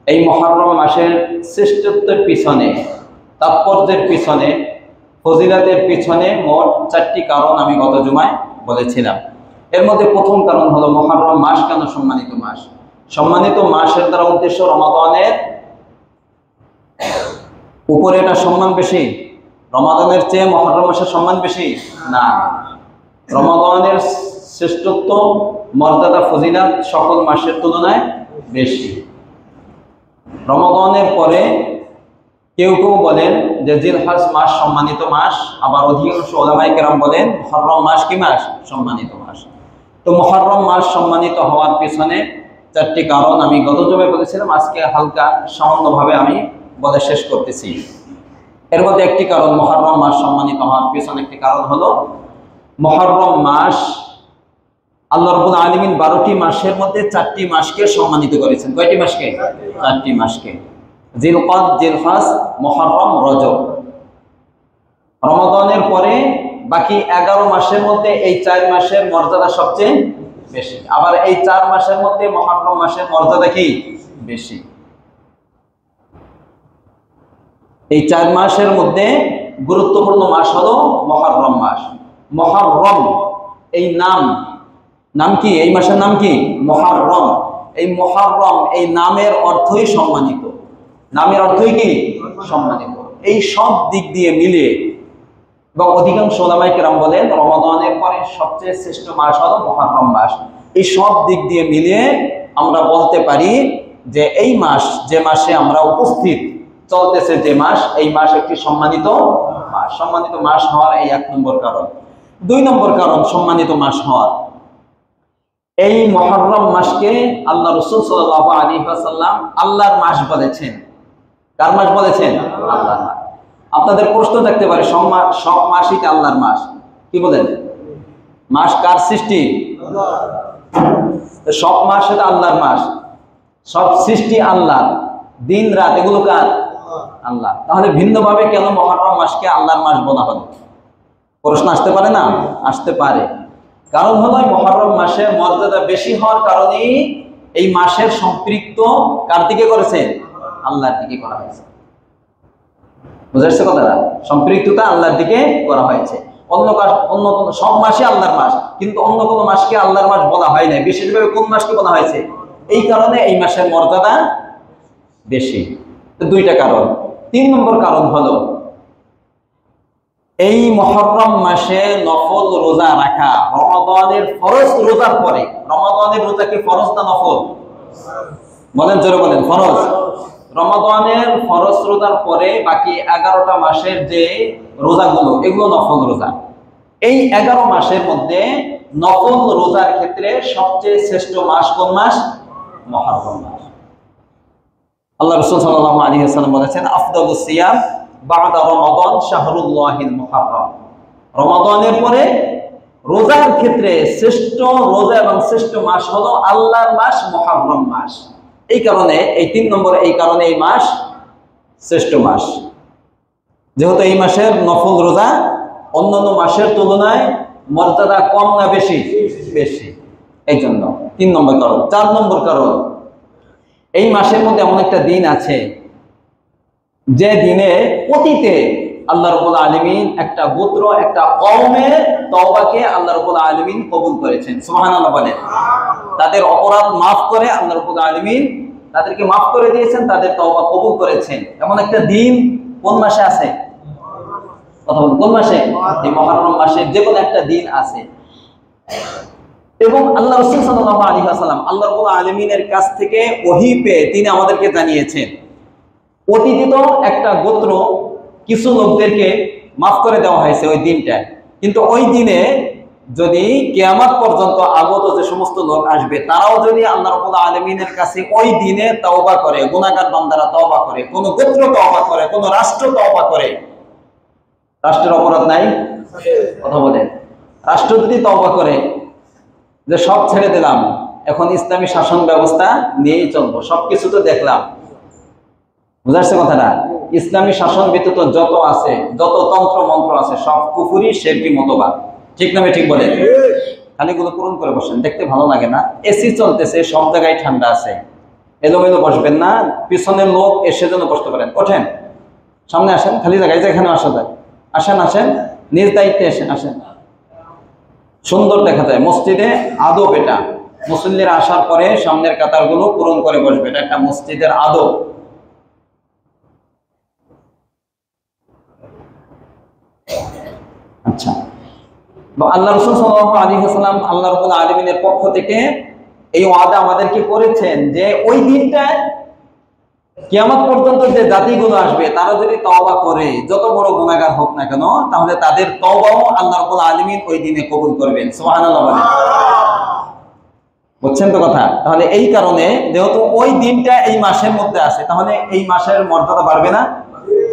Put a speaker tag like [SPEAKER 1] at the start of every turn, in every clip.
[SPEAKER 1] এই মুহররম মাসের শ্রেষ্ঠত্বের পিছনে, তাৎপর্যের পিছনে, ফজিলতের পিছনে মোট 4টি কারণ আমি গত জুমায় বলেছিলাম। এর মধ্যে প্রথম কারণ হলো মুহররম মাস কেন সম্মানিত মাস। সম্মানিত মাসের দ্বারা উদ্দেশ্য রমাদানের উপরে এটা সম্মান বেশি, রমাদানের চেয়ে মুহররম মাসের সম্মান বেশি না। রমাদানের শ্রেষ্ঠত্ব, মর্যাদা, ফজিলত সকল মাসের তুলনায় বেশি। রমাদানের পরে কেউ কেউ বলেন যে জিলহজ মাস সম্মানিত মাস, আবার অধিকাংশ উলামায়ে কেরাম বলেন মুহররম মাস কি মাস? সম্মানিত মাস। তো মুহররম মাস সম্মানিত হওয়ার পিছনে 4টি কারণ আমি গত জুমায় বলেছিলাম, আজকে হালকা সামান্যভাবে আমি বলে শেষ করতেছি। এর মধ্যে একটি কারণ মুহররম মাস সম্মানিত হওয়ার পিছনে একটি কারণ হলো মুহররম মাস আল্লাহ রাব্বুল আলামিন 12টি মাসের মধ্যে 4টি মাসকে সম্মানিত করেছেন। কয়টি মাসকে? 4টি মাসকে। জিলকদ, জিলহজ, মুহররম, রজব। রমাদানের পরে বাকি 11 মাসের মধ্যে এই 4 মাসের মর্যাদা সবচেয়ে বেশি। আবার এই 4 মাসের মধ্যে মুহররম মাসের মর্যাদা কি বেশি? এই 4 মাসের মধ্যে গুরুত্বপূর্ণ মাস হলো মুহররম মাস। মুহররম এই নাম কি? এই মাসের নাম কি? মুহররম। এই মুহররম এই নামের অর্থই সম্মানিত। নামের অর্থই কি? সম্মানিত। এই সব দিক দিয়ে মিলিয়ে এবং অধিকাংশ উলামায়ে কেরাম বলেন রমাদানের পরে সবচেয়ে শ্রেষ্ঠ মাস হলো মুহররম মাস। এই সব দিক দিয়ে মিলিয়ে আমরা বলতে পারি যে এই মাস, যে মাসে আমরা উপস্থিত চলতেছে যে মাস, এই মাস একটি সম্মানিত মাস। সম্মানিত মাস হওয়ার এই 1 নম্বর কারণ। 2 নম্বর কারণ সম্মানিত মাস হওয়ার, এই মুহররম মাসকে আল্লাহ রাসূল সাল্লাল্লাহু আলাইহি ওয়াসাল্লাম আল্লাহর মাস বলেছেন। কার মাস বলেছেন? আল্লাহর মাস। আপনাদের প্রশ্ন থাকতে পারে সব মাসই আল্লাহর মাস, কি বলেন? মাস কার সৃষ্টি? সব মাস এটা আল্লাহর মাস, সব সৃষ্টি আল্লাহ, দিন রাত এগুলো কার? আল্লাহ। তাহলে ভিন্নভাবে কেন মুহররম মাসকে আল্লাহর মাস বলা হলো? প্রশ্ন আসতে পারে না? আসতে পারে। কারণ হলো মুহররম মাসের মর্যাদা বেশি হওয়ার কারণেই এই মাসের সম্পৃক্ত কার দিকে করেছে? আল্লাহর দিকে করা হয়েছে। বুঝা যাচ্ছে কথাটা? সম্পৃক্ততা আল্লাহর দিকে করা হয়েছে। অন্য কোন সব মাসই আল্লাহর মাস, কিন্তু অন্য কোন মাসকে আল্লাহর মাস বলা হয় না। বিশেষভাবে কোন মাসকে বলা হয়েছে? এই কারণে এই মাসের মর্যাদা বেশি। তো 2টা কারণ। 3 নম্বর কারণ হলো এই মুহররম মাসে নফল রোজা রাখা। রমাদানের ফরজ রোজার পরে, রমাদানের রোজা কি ফরজ না নফল? বলেন, জোরে বলেন। ফরজ। রমাদানের ফরজ রোজার পরে বাকি 11টা মাসের যে রোজাগুলো, এগুলো নফল রোজা। এই 11 মাসের মধ্যে নফল রোজার ক্ষেত্রে সবচেয়ে শ্রেষ্ঠ মাস কোন মাস? মুহররম মাস। আল্লাহ রাসূল সাল্লাল্লাহু আলাইহি ওয়াসাল্লাম বলেছেন আফদালুস সিয়াম বা'দা রমাদান শাহরুল্লাহিল মুহররম। রমাদানের পরে রোজার ক্ষেত্রে শ্রেষ্ঠ রোজা এবং শ্রেষ্ঠ মাস হলো আল্লাহর মাস মুহররম মাস। এই কারণে এই 3 নম্বরে, এই কারণে এই মাস শ্রেষ্ঠ মাস। যেহেতু এই মাসের নফল রোজা অন্যান্য মাসের তুলনায় মর্যাদা কম না বেশি? বেশি। এই জন্য 3 নম্বর কারণ। 4 নম্বর কারণ, এই মাসের মধ্যে এমন একটা দিন আছে যে দিনে অতীতে আল্লাহ রাব্বুল আলামিন একটা গোত্র, একটা কওমের তওবাকে আল্লাহ রাব্বুল আলামিন কবুল করেছেন। সুবহানাল্লাহ বলেন। তাদের অপরাধ মাফ করে আল্লাহ রাব্বুল আলামিন তাদেরকে মাফ করে দিয়েছেন, তাদের তওবা কবুল করেছেন। এমন একটা দিন কোন মাসে আছে? কথা বলুন, কোন মাসে? এই মুহররম মাসে যে কোনো একটা দিন আছে। এবং আল্লাহ রাসূল সাল্লাল্লাহু আলাইহি ওয়াসাল্লাম আল্লাহ রাব্বুল আলামিনের কাছ থেকে ওহী পেয়ে তিনি আমাদেরকে জানিয়েছেন অতীতে তো একটা গোত্র কিছু লোকদেরকে মাফ করে দেওয়া হয়েছে ওই দিনটা, কিন্তু ওই দিনে যদি কিয়ামত পর্যন্ত আগত যে সমস্ত লোক আসবে তারাও যদি আল্লাহ রাব্বুল আলামিনের কাছে ওই দিনে তওবা করে, গুনাহগার বান্দারা তওবা করে, কোন গোত্র তওবা করে, কোন রাষ্ট্র তওবা করে, রাষ্ট্রের অপরাধ নাই? কথা বলেন। রাষ্ট্র যদি তওবা করে যে সব ছেড়ে দিলাম, এখন ইসলামী শাসন ব্যবস্থা নিয়েই চলবো, সবকিছু তো দেখলাম, বুঝাচ্ছে কথাটা? ইসলামী শাসন ব্যতীত যত আছে, যত তন্ত্র মন্ত্র আছে সব কুফরি, শিরকি মতবাদ। ঠিক না? ঠিক বলেন। খালি গুলো পূরণ করে বসেন, দেখতে ভালো লাগে না? এসি চলতেছে, সব জায়গায় ঠান্ডা আছে, এলোমেলো বসবেন না, পিছনের লোক এসে যেন বসতে পারেন। ওঠেন, সামনে আসেন, খালি জায়গায় যেখানে আসা যায় আসেন, আসেন, নিজ দায়িত্বে আসেন, আসেন। সুন্দর দেখা যায় মসজিদে আদব এটা। মুসল্লিরা আসার পরে সামনের কাতারগুলো পূরণ করে বসবে, এটা একটা মসজিদের আদব। আচ্ছা, আল্লাহ রাসূল সাল্লাল্লাহু আলাইহি ওয়াসাল্লাম আল্লাহ রাব্বুল আলামিনের পক্ষ থেকে এই ওয়াদা আমাদেরকে করেছেন যে ওই দিনটায় কিয়ামত পর্যন্ত যে জাতিগুলো আসবে তারা যদি তওবা করে, যত বড় গুনাহগার হোক না কেন, তাহলে তাদের তওবাও আল্লাহ রাব্বুল আলামিন ওই দিনে কবুল করবেন। সুবহানাল্লাহ বলেন। বুঝছেন তো কথা? তাহলে এই কারণে যেহেতু ওই দিনটা এই মাসের মধ্যে আছে, তাহলে এই মাসের মর্যাদা বাড়বে না?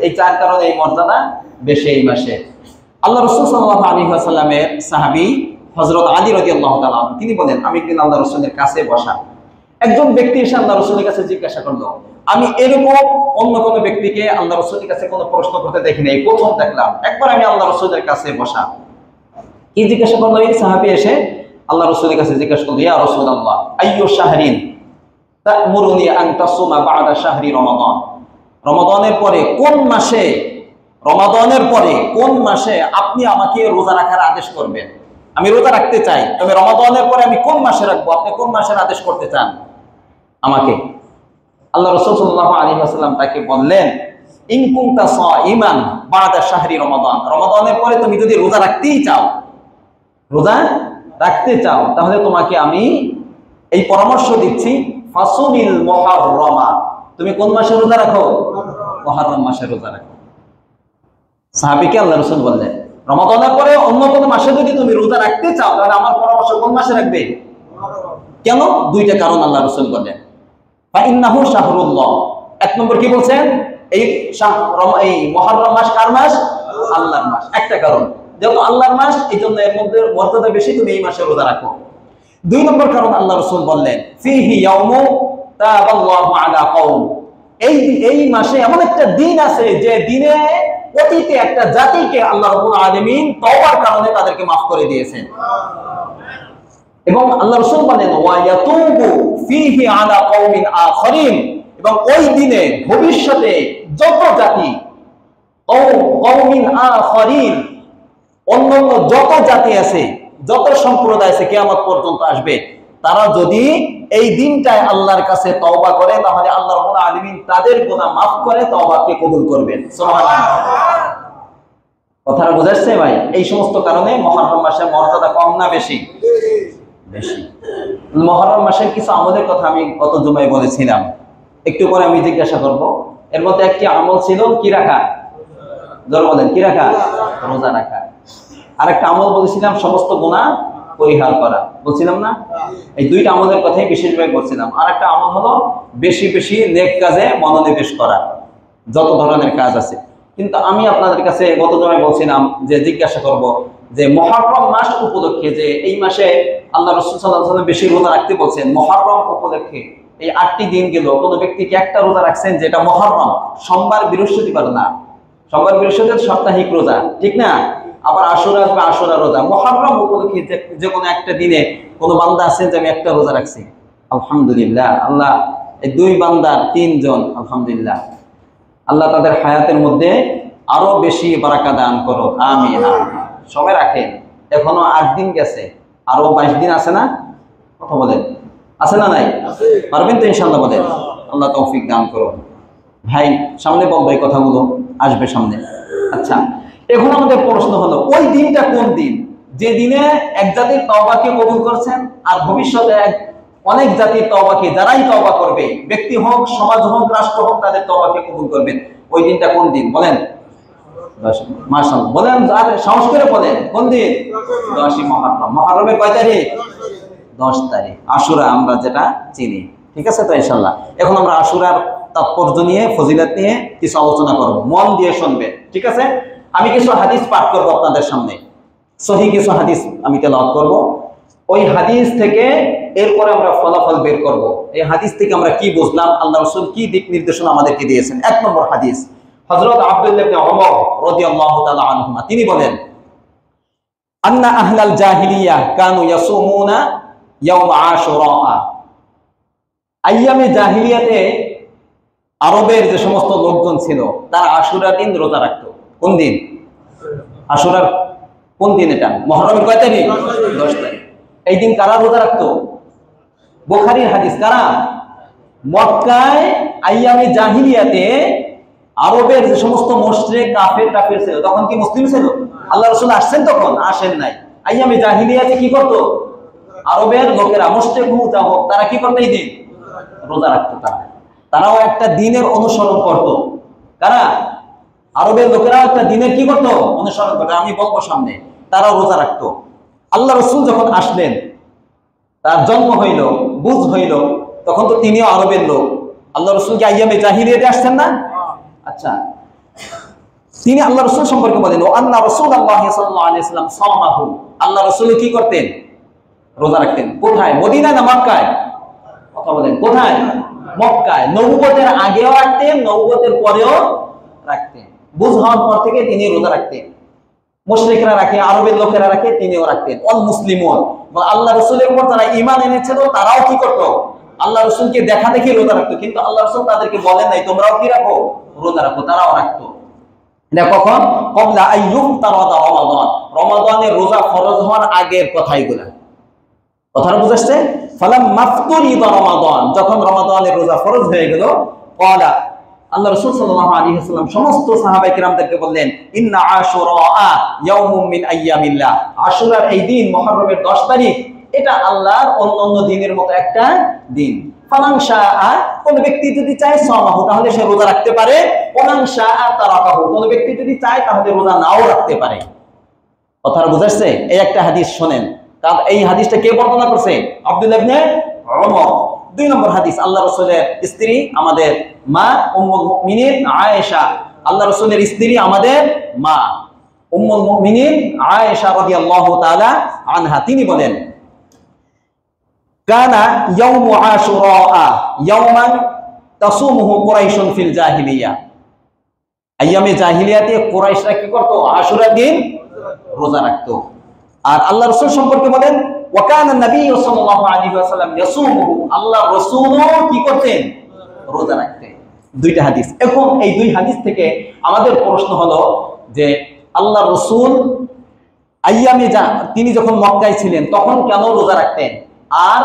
[SPEAKER 1] এই চার কারণে এই মর্যাদা বেশি এই মাসে। আল্লাহ রাসূল সাল্লাল্লাহু আলাইহি ওয়াসাল্লামের সাহাবী হযরত আলী রাদিয়াল্লাহু তাআলা তিনি বলেন, আমি একদিন আল্লাহ রাসূলের কাছে বসা, একজন ব্যক্তি এসে আল্লাহ রাসূলের কাছে জিজ্ঞাসা করলো, আমি এরকম অন্য কোনো ব্যক্তিকে আল্লাহ রাসূলের কাছে কোনো প্রশ্ন করতে দেখি নাই, প্রথম দেখলাম। একবার আমি আল্লাহ রাসূলের কাছে বসা, কি জিজ্ঞাসা করলো? এই সাহাবী এসে আল্লাহ রাসূলের কাছে জিজ্ঞাসা করলো, ইয়া রাসূলুল্লাহ, আইয়ু শাহরিন তা'মুরুনি আন তাসুমা বা'দা শাহরি রমাদান? রমাদানের পরে কোন মাসে, রমাদানের পরে কোন মাসে আপনি আমাকে রোজা রাখার আদেশ করবেন? আমি রোজা রাখতে চাই, তবে রমাদানের পরে আমি কোন মাসে রাখবো? আপনি কোন মাসের আদেশ করতে চান আমাকে? আল্লাহ রাসূল সাল্লাল্লাহু আলাইহি ওয়াসাল্লাম তাকে বললেন, ইন কুনতা সাইমান বা'দা শাহরি রমাদান, রমাদানের পরে তুমি যদি রোজা রাখতেই চাও, রোজা রাখতে চাও, তাহলে তোমাকে আমি এই পরামর্শ দিচ্ছি, ফাসুমিল মুহাররমা, তুমি কোন মাসে রোজা রাখো? মুহররম মাসে রোজা রাখো। সাহাবীকে আল্লাহ রাসূল বললেন, রমাদানের পরে অন্য কোন মাসে যদি তুমি রোজা রাখতে চাও, তাহলে আমার পরামর্শ কোন মাসে রাখবে? কেন? দুইটা কারণ আল্লাহ রাসূল বললেন। ফা ইন্নাহু শাহরুল্লাহ, এক নম্বর কি বলছেন? এই মুহররম মাস কার মাস? আল্লাহর মাস। একটা কারণ, যেহেতু আল্লাহর মাস, এই জন্য এর মধ্যে মর্যাদা বেশি, তুমি এই মাসে রোজা রাখো। দুই নম্বর কারণ আল্লাহ রাসূল বললেন, ফিহি ইয়াউমু তাবাল্লাহু আলা কওম, এই মাসে এমন একটা দিন আছে যে দিনে অতীতে একটা জাতিকে আল্লাহ রাব্বুল আলামিন তওবার কারণে তাদেরকে মাফ করে দিয়েছেন। এবং আল্লাহ রাসূল বলেন, ওয়া ইয়াতুবু ফিহি আলা কওমিন আখরিন, এবং ওই দিনে ভবিষ্যতে যত জাতি, কওমিন আখরিন, অন্যান্য যত জাতি আছে, যত সম্প্রদায় আছে, কিয়ামত পর্যন্ত আসবে, তারা যদি এই দিনটায় আল্লাহর কাছে তওবা করে, তাহলে আল্লাহ রাব্বুল আলামিন তাদের গুনাহ মাফ করে তওবাকে কবুল করবেন। সুবহানাল্লাহ। কথাটা বুঝাচ্ছে ভাই? এই সমস্ত কারণে মুহররম মাসের মর্যাদা কম না বেশি? বেশি। মুহররম মাসের কিছু আমলের কথা আমি গত জুমায় বলেছিলাম, একটু পরে আমি জিজ্ঞাসা করব। এর মধ্যে একটি আমল ছিল কি রাখা? জোরে বলেন, কি রাখা? রোজা রাখা। আর একটা আমল বলেছিলাম সমস্ত গুনাহ পরিহার করা, বলছিলাম না? এই দুইটা আমলের কথাই বিশেষভাবে বলছিলাম। আর একটা আমল হলো বেশি বেশি নেক কাজে মনোনিবেশ করা, যত ধরনের কাজ আছে। কিন্তু আমি আপনাদের কাছে গত জমায় বলছিলাম যে জিজ্ঞাসা করব যে মুহররম মাস উপলক্ষে, যে এই মাসে আল্লাহ রাসূল সাল্লাল্লাহু আলাইহি ওয়াসাল্লাম বেশি রোজা রাখতে বলছেন, মুহররম উপলক্ষে এই 8টি দিন গেল, কোনো ব্যক্তি কি একটা রোজা রাখছেন যেটা মুহররম? সোমবার বৃহস্পতিবার না, সোমবার বৃহস্পতিবার সাপ্তাহিক রোজা, ঠিক না? আবার আশুরা আসবে, আশুরা রোজা। মুহররম উপলক্ষে যে কোনো একটা দিনে কোনো বান্দা আছেন যে আমি একটা রোজা রাখছি? আলহামদুলিল্লাহ। আল্লাহ এই দুই বান্দার 3 জন, আলহামদুলিল্লাহ, আল্লাহ তাদের হায়াতের মধ্যে আরো বেশি বারাকা দান করো, আমিন। সবাই রাখেন, এখনো 8 দিন গেছে, আরো 22 দিন আছে না? কথা বলেন, আছে না নাই? পারবেন তো ইনশাআল্লাহ? বলেন, আল্লাহ তৌফিক দান করো। ভাই সামনে বলবো এই কথাগুলো, আসবে সামনে। আচ্ছা, এখন আমাদের প্রশ্ন হলো, ওই দিনটা কোন দিন যে দিনে এক জাতির তওবাকে কবুল করছেন, আর ভবিষ্যতে অনেক জাতির তওবাকে, যারাই তওবা করবে, ব্যক্তি হোক, সমাজ হোক, রাষ্ট্র হোক, তাদের তওবাকে কবুল করবেন। ওই দিনটা কোন দিন বলেন? মাশাআল্লাহ, বলেন, আর সাহস করে বলেন, কোন দিন? 10ই মুহররম। মুহররমের কয় তারিখ? 10 তারিখ। আশুরা আমরা যেটা চিনি, ঠিক আছে তো ইনশাআল্লাহ। এখন আমরা আশুরার তাৎপর্য নিয়ে, ফজিলত নিয়ে কিছু আলোচনা করব, মন দিয়ে শুনবেন, ঠিক আছে? আমি কিছু হাদিস পাঠ করব আপনাদের সামনে, সহিহ কিছু হাদিস আমি তেলাওয়াত করব। ওই হাদিস থেকে এরপরে আমরা ফলাফল বের করব। এই হাদিস থেকে আমরা কি বুঝলাম, আল্লাহ রাসূল কি দিক নির্দেশনা আমাদেরকে দিয়েছেন। 1 নম্বর হাদিস, হযরত আব্দুল্লাহ ইবনে ওমর রাদিয়াল্লাহু তাআলা আনহুমা তিনি বলেন, আন্না আহলাল জাহিলিয়াহ কানু ইয়াসুমুনা ইয়াউম আশুরা, আইয়ামে জাহিলিয়াতে আরবের যে সমস্ত লোকজন ছিল তারা আশুরার দিন রোজা রাখতো। কোন দিন? আশুরার কোন দিন? এটা মুহররমের কয় তারিখ? 10 তারিখ। এই দিন কারা রোজা রাখতো? বুখারীর হাদিস। কারা? মক্কায় আইয়ামে জাহিলিয়াতে আরবের যে সমস্ত মুশরিক কাফের ছিল, তখন কি মুসলিম ছিল? আল্লাহ রাসূল আসছেন তখন? আসেন নাই। আইয়ামে জাহিলিয়াতে কি করতো? আরবের লোকেরা, মুশরিক হোক যা হোক, তারা কি করতো? এই দিন রোজা রাখতো। তারাও একটা দিনের অনুসরণ করত। কারা? আরবের লোকেরাও একটা দিনের কি করতো? অনুসরণ করতো। আমি বলবো সামনে। তারাও রোজা রাখতো। আল্লাহ রাসূল যখন আসলেন, তার জন্ম হইল, বুঝ হইল, তখন তো তিনিও আরবের লোক। আল্লাহ রাসূল কি আইয়ামে জাহিলিয়াতে আসছেন না? আচ্ছা, তিনি আল্লাহ রাসূল সম্পর্কে বলেন, ও আন্না রাসূলুল্লাহ সাল্লাল্লাহু আলাইহি ওয়াসাল্লাম সামাহু। আল্লাহ রাসূল কি করতেন? রোজা রাখতেন। কোথায়? মদিনায় না মক্কায়? কথা বলেন, কোথায়? মক্কায়। নবুয়তের আগেও রাখতেন, নবুয়তের পরেও রাখতেন। বুঝ হওয়ার পর থেকে তিনি রোজা রাখতেন। মুশরিকরা রাখে, আরবের লোকেরা রাখে, তিনিও রাখতেন। অল মুসলিমুন, আল্লাহ রাসূলের উপর যারা ঈমান এনেছিল তারাও কি করত? আল্লাহ রাসূলকে দেখা দেখি রোজা রাখতো। কিন্তু আল্লাহ রাসূল তাদেরকে বলেন নাই তোমরাও কি রাখো? রোজা রাখো। তারাও রাখতো। এটা কখন? ক্বাবলা আইয়ুফতারাদা রমাদান। রমাদানের রোজা ফরজ হওয়ার আগের কথা এগুলা। কথাটা বুঝাচ্ছে? ফালাম মাফতুরিদা রমাদান, যখন রমাদানের রোজা ফরজ হয়ে গেল, ক্বালা, আল্লাহ রাসূল সাল্লাল্লাহু আলাইহি ওয়াসাল্লাম সমস্ত সাহাবায়ে কিরামদেরকে বললেন, ইন্না আশুরা ইয়াউমুম মিন আইয়ামিল্লাহ। আশুরার এই দিন, মুহররমের 10 তারিখ, এটা আল্লাহর অন্যান্য দিনের মতো একটা দিন। ফামান শাআ, কোন ব্যক্তি যদি চায় সামাহু, তাহলে সে রোজা রাখতে পারে। ওমান শাআ তারাকাহু, কোন ব্যক্তি যদি চায় তাহলে রোজা নাও রাখতে পারে। কথাটা বুঝাচ্ছে? এই একটা হাদিস শোনেন। এই হাদিসটা কে বর্ণনা করছে? আব্দুল্লাহ ইবনে ওমর। 2 নম্বর হাদিস, আল্লাহ রাসূলের স্ত্রী, আমাদের মা উম্মুল মুমিনিন আয়েশা। আল্লাহ রাসূলের স্ত্রী, আমাদের মা উম্মুল মুমিনিন আয়েশা রাদিয়াল্লাহু তাআলা আনহা, তিনি বলেন, কানা ইয়াউমু আশুরা ইয়াওমান তাসুমুহু কুরাইশুন ফিল জাহিলিয়া। আইয়ামে জাহিলিয়াতে কুরাইশরা কি করত? আশুরার দিন রোজা রাখতো। আর আল্লাহ রাসূল সম্পর্কে বলেন, ওয়া কানা নবী সাল্লাল্লাহু আলাইহি ওয়াসাল্লাম ইয়াসুমুহু, আল্লাহ রাসূলও কি করতেন? রোজা রাখতেন। 2টা হাদিস। এখন এই 2 হাদিস থেকে আমাদের প্রশ্ন হলো যে আল্লাহ রাসূল আইয়ামে তিনি যখন মক্কায় ছিলেন তখন কেন রোজা রাখতেন? আর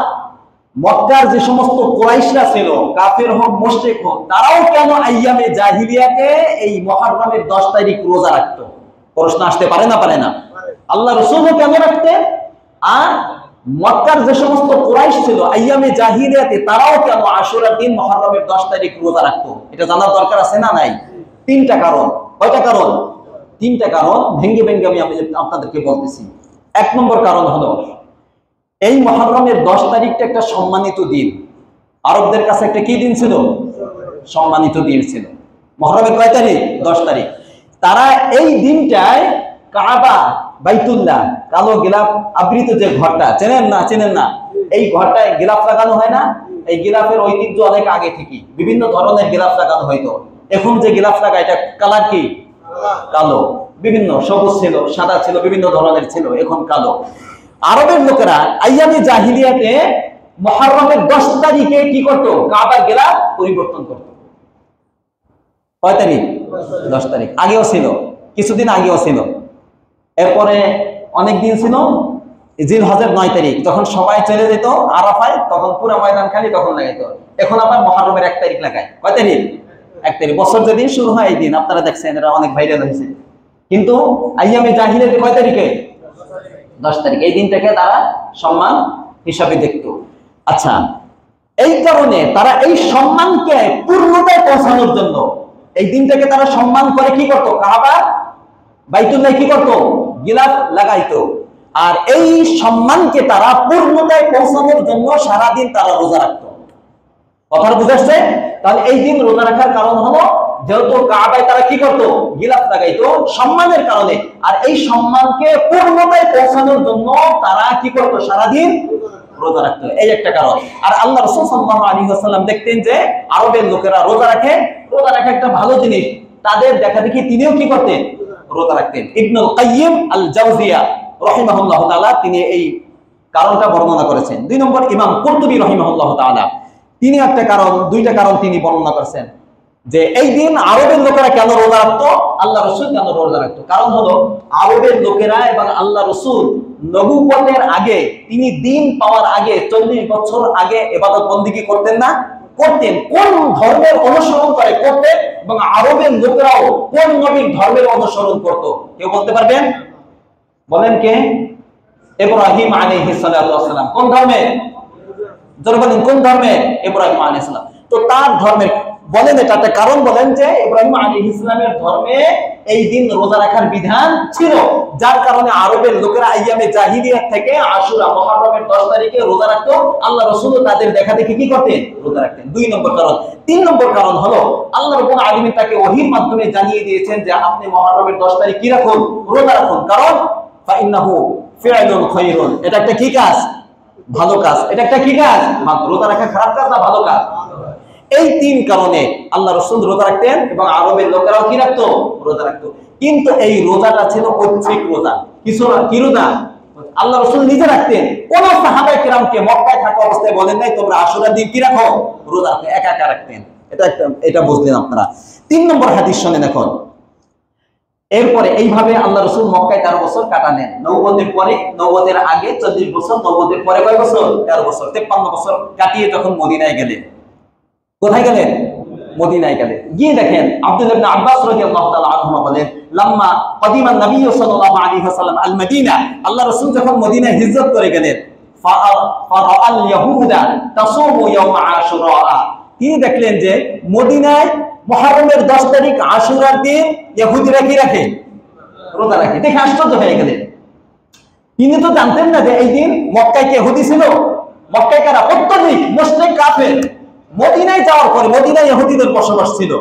[SPEAKER 1] মক্কার যে সমস্ত কুরাইশরা ছিল, কাফের হোক মুশরিক হোক, তারাও কেন আইয়ামে জাহিলিয়াতে এই মুহররমের 10 তারিখ রোজা রাখতো? প্রশ্ন আসতে পারে না? পারে না? আল্লাহ রাসূলও কেন রাখতেন? আর মক্কার যে সমস্ত কুরাইশ ছিল আইয়ামে জাহিলিয়াতে, তারাও কেন আশুরার দিন, মুহররমের 10 তারিখ রোজা রাখতো? এটা জানার দরকার আছে না নাই? 3টা কারণ। কয়টা কারণ? 3টা কারণ। ভেঙ্গে ভেঙ্গে আমি আপনাদেরকে বলতেছি। 1 নম্বর কারণ হলো, এই মুহররমের 10 তারিখটা একটা সম্মানিত দিন। আরবদের কাছে একটা কি দিন ছিল? সম্মানিত দিন ছিল। মুহররমের কয় তারিখ? 10 তারিখ। তারা এই দিনটায় কাবা, বাইতুল্লাহ, কালো গিলাফ আবৃত যে ঘরটা, চেনেন না? চেনেন না? এই ঘরটায় গিলাফ লাগানো হয় না? এই গিলাফের ঐতিহ্য অনেক আগে থেকে বিভিন্ন ধরনের গিলাফ লাগানো হইতো। এখন যে গিলাফ লাগায়, এটা কালার কি? কালো। বিভিন্ন সবুজ ছিল, সাদা ছিল, বিভিন্ন ধরনের ছিল, এখন কালো। আরবের লোকেরা আইয়ামে জাহিলিয়াতে মুহররমের 10 তারিখে কি করত? কাবার গিলাফ পরিবর্তন করত। কয় তারিখ? 10 তারিখ। আগেও ছিল, কিছুদিন আগেও ছিল। এরপরে অনেক দিন ছিল জিলহজের 9 তারিখ, যখন সবাই চলে যেত আরাফায়, তখন পুরো ময়দান খালি, তখন লাগাইতো। এখন আবার মুহররমের 1 তারিখ লাগায়। কয় তারিখ? 1 তারিখ। বছর যেদিন শুরু হয় এই দিন, আপনারা দেখছেন, এটা অনেক ভাইরাল হয়েছে। কিন্তু আইয়ামে জাহিলিয়াতে কয় তারিখে? 10 তারিখ। এই দিনটাকে তারা সম্মান হিসাবে দেখত। আচ্ছা, এই কারণে তারা এই সম্মানকে পূর্ণতায় পৌঁছানোর জন্য এই দিনটাকে তারা সম্মান করে কি করত? কাবা, বাইতুল্লাহ কি করত? গিলাফ লাগাইতো। আর এই সম্মানকে তারা পূর্ণতায় পৌঁছানোর জন্য সারাদিন তারা রোজা রাখতো। কথা বুঝাচ্ছে? তাহলে এই দিন রোজা রাখার কারণ হলো, যেহেতু কাবায় তারা কি করতো? গিলাফ লাগাইতো সম্মানের কারণে। আর এই সম্মানকে পূর্ণতায় পৌঁছানোর জন্য তারা কি করতো? সারাদিন রোজা রাখতো। এই একটা কারণ। আর আল্লাহ রাসূল সাল্লাল্লাহু আলাইহি ওয়াসাল্লাম দেখতেন যে আরবের লোকেরা রোজা রাখে, রোজা রাখা একটা ভালো জিনিস, তাদের দেখা দেখি তিনিও কি করতেন? রোজা রাখতেন। ইবনুল কাইয়িম আল জাওজিয়া রাহিমাহুল্লাহ তাআলা তিনি এই কারণটা বর্ণনা করেছেন। 2 নম্বর, ইমাম কুরতুবী রাহিমাহুল্লাহ তাআলা তিনি একটা কারণ, দুইটা কারণ তিনি বর্ণনা করছেন যে এই দিন আরবের লোকেরা কেন রোজা রাখতো, আল্লাহ রসুল কেন রোজা রাখতো। কারণ হলো আরবের লোকেরা এবং আল্লাহ রসুল নবুয়তের আগে, তিনি দিন পাওয়ার আগে 40 বছর আগে ইবাদত বন্দেগী করতেন না? করতেন। কোন ধর্মের অনুসরণ করে করতেন, এবং আরবের লোকেরাও কোন নবীর ধর্মের অনুসরণ করত, কেউ বলতে পারবেন? বলেন কে? ইব্রাহিম আলাইহিস সালাম। কোন ধর্মে? যারা বলেন কোন ধর্মে? ইব্রাহিম আলাইহিস সালাম। তো তার ধর্মের বলেন, এটা একটা কারণ বলেন যে ইব্রাহিম আলাইহিস সালামের ধর্মে এই দিন রোজা রাখার বিধান ছিল, যার কারণে আরবের লোকেরা আইয়ামে জাহিলিয়াত থেকে আশুরা মুহররমের 10 তারিখে রোজা রাখতো। আল্লাহ রাসূল তাদের দেখা দেখে কি করতেন? রোজা রাখতেন। 2 নম্বর কারণ। 3 নম্বর কারণ হলো আল্লাহ রাব্বুল আলামিন তাকে ওহীর মাধ্যমে জানিয়ে দিয়েছেন যে আপনি মুহররমের 10 তারিখ কি রাখুন? রোজা রাখুন। কারণ ফাইন্নাহু ফি'লুন খায়রুন, এটা একটা কি কাজ? ভালো কাজ। এটা একটা কি কাজ? রোজা রাখা খারাপ কাজ না ভালো কাজ? এই 3 কারণে আল্লাহ রাসূল রোজা রাখতেন এবং আরবের লোকেরাও কি রাখতো? রোজা রাখতো। কিন্তু এই রোজাটা ছিল ঐচ্ছিক রোজা। কি রোজা? আল্লাহ রাসূল নিজে রাখতেন। কোন সাহাবায়ে কেরামকে মক্কায় থাকা অবস্থায় বলেন নাই তোমরা আশুরার দিন কি রাখো? রোজা রাখো। একা একা রাখতেন। এটা বুঝলেন আপনারা। 3 নম্বর হাদিস শুনেন এখন। এরপরে এইভাবে আল্লাহ রাসূল মক্কায় 13 বছর কাটালেন। নবুয়তের পরে, নবুয়তের আগে 40 বছর, নবুয়তের পরে কয় বছর? 13 বছর। 53 বছর কাটিয়ে যখন মদিনায় গেলেন। কোথায় গেলেন? মদিনায় গেলেন। গিয়ে দেখেন আব্দুল্লাহ ইবনে আব্বাস রাদিয়াল্লাহু তাআলা আনহুমা বলেন, লাম্মা কদিমান নবী সাল্লাল্লাহু আলাইহি ওয়াসাল্লাম আল মদিনা, আল্লাহ রাসূল যখন মদিনায় হিজরত করে গেলেন, ফারাআল ইয়াহুদা তাসুমু ইয়াওম আশুরা, তিনি দেখলেন যে মদিনায় মুহররমের 10 তারিখ আশুরার দিন ইহুদিরা কি রাখে? রোজা রাখে। দেখে আশ্চর্য হয়ে গেলেন। তিনি তো জানতেন না যে এই দিন মক্কায় কে ইহুদি ছিল। মক্কায় কারা? অত্যধিক মুশরিক কাফের। মদিনায় যাওয়ার পরে মদিনায় ইহুদিদের বসবাস ছিল।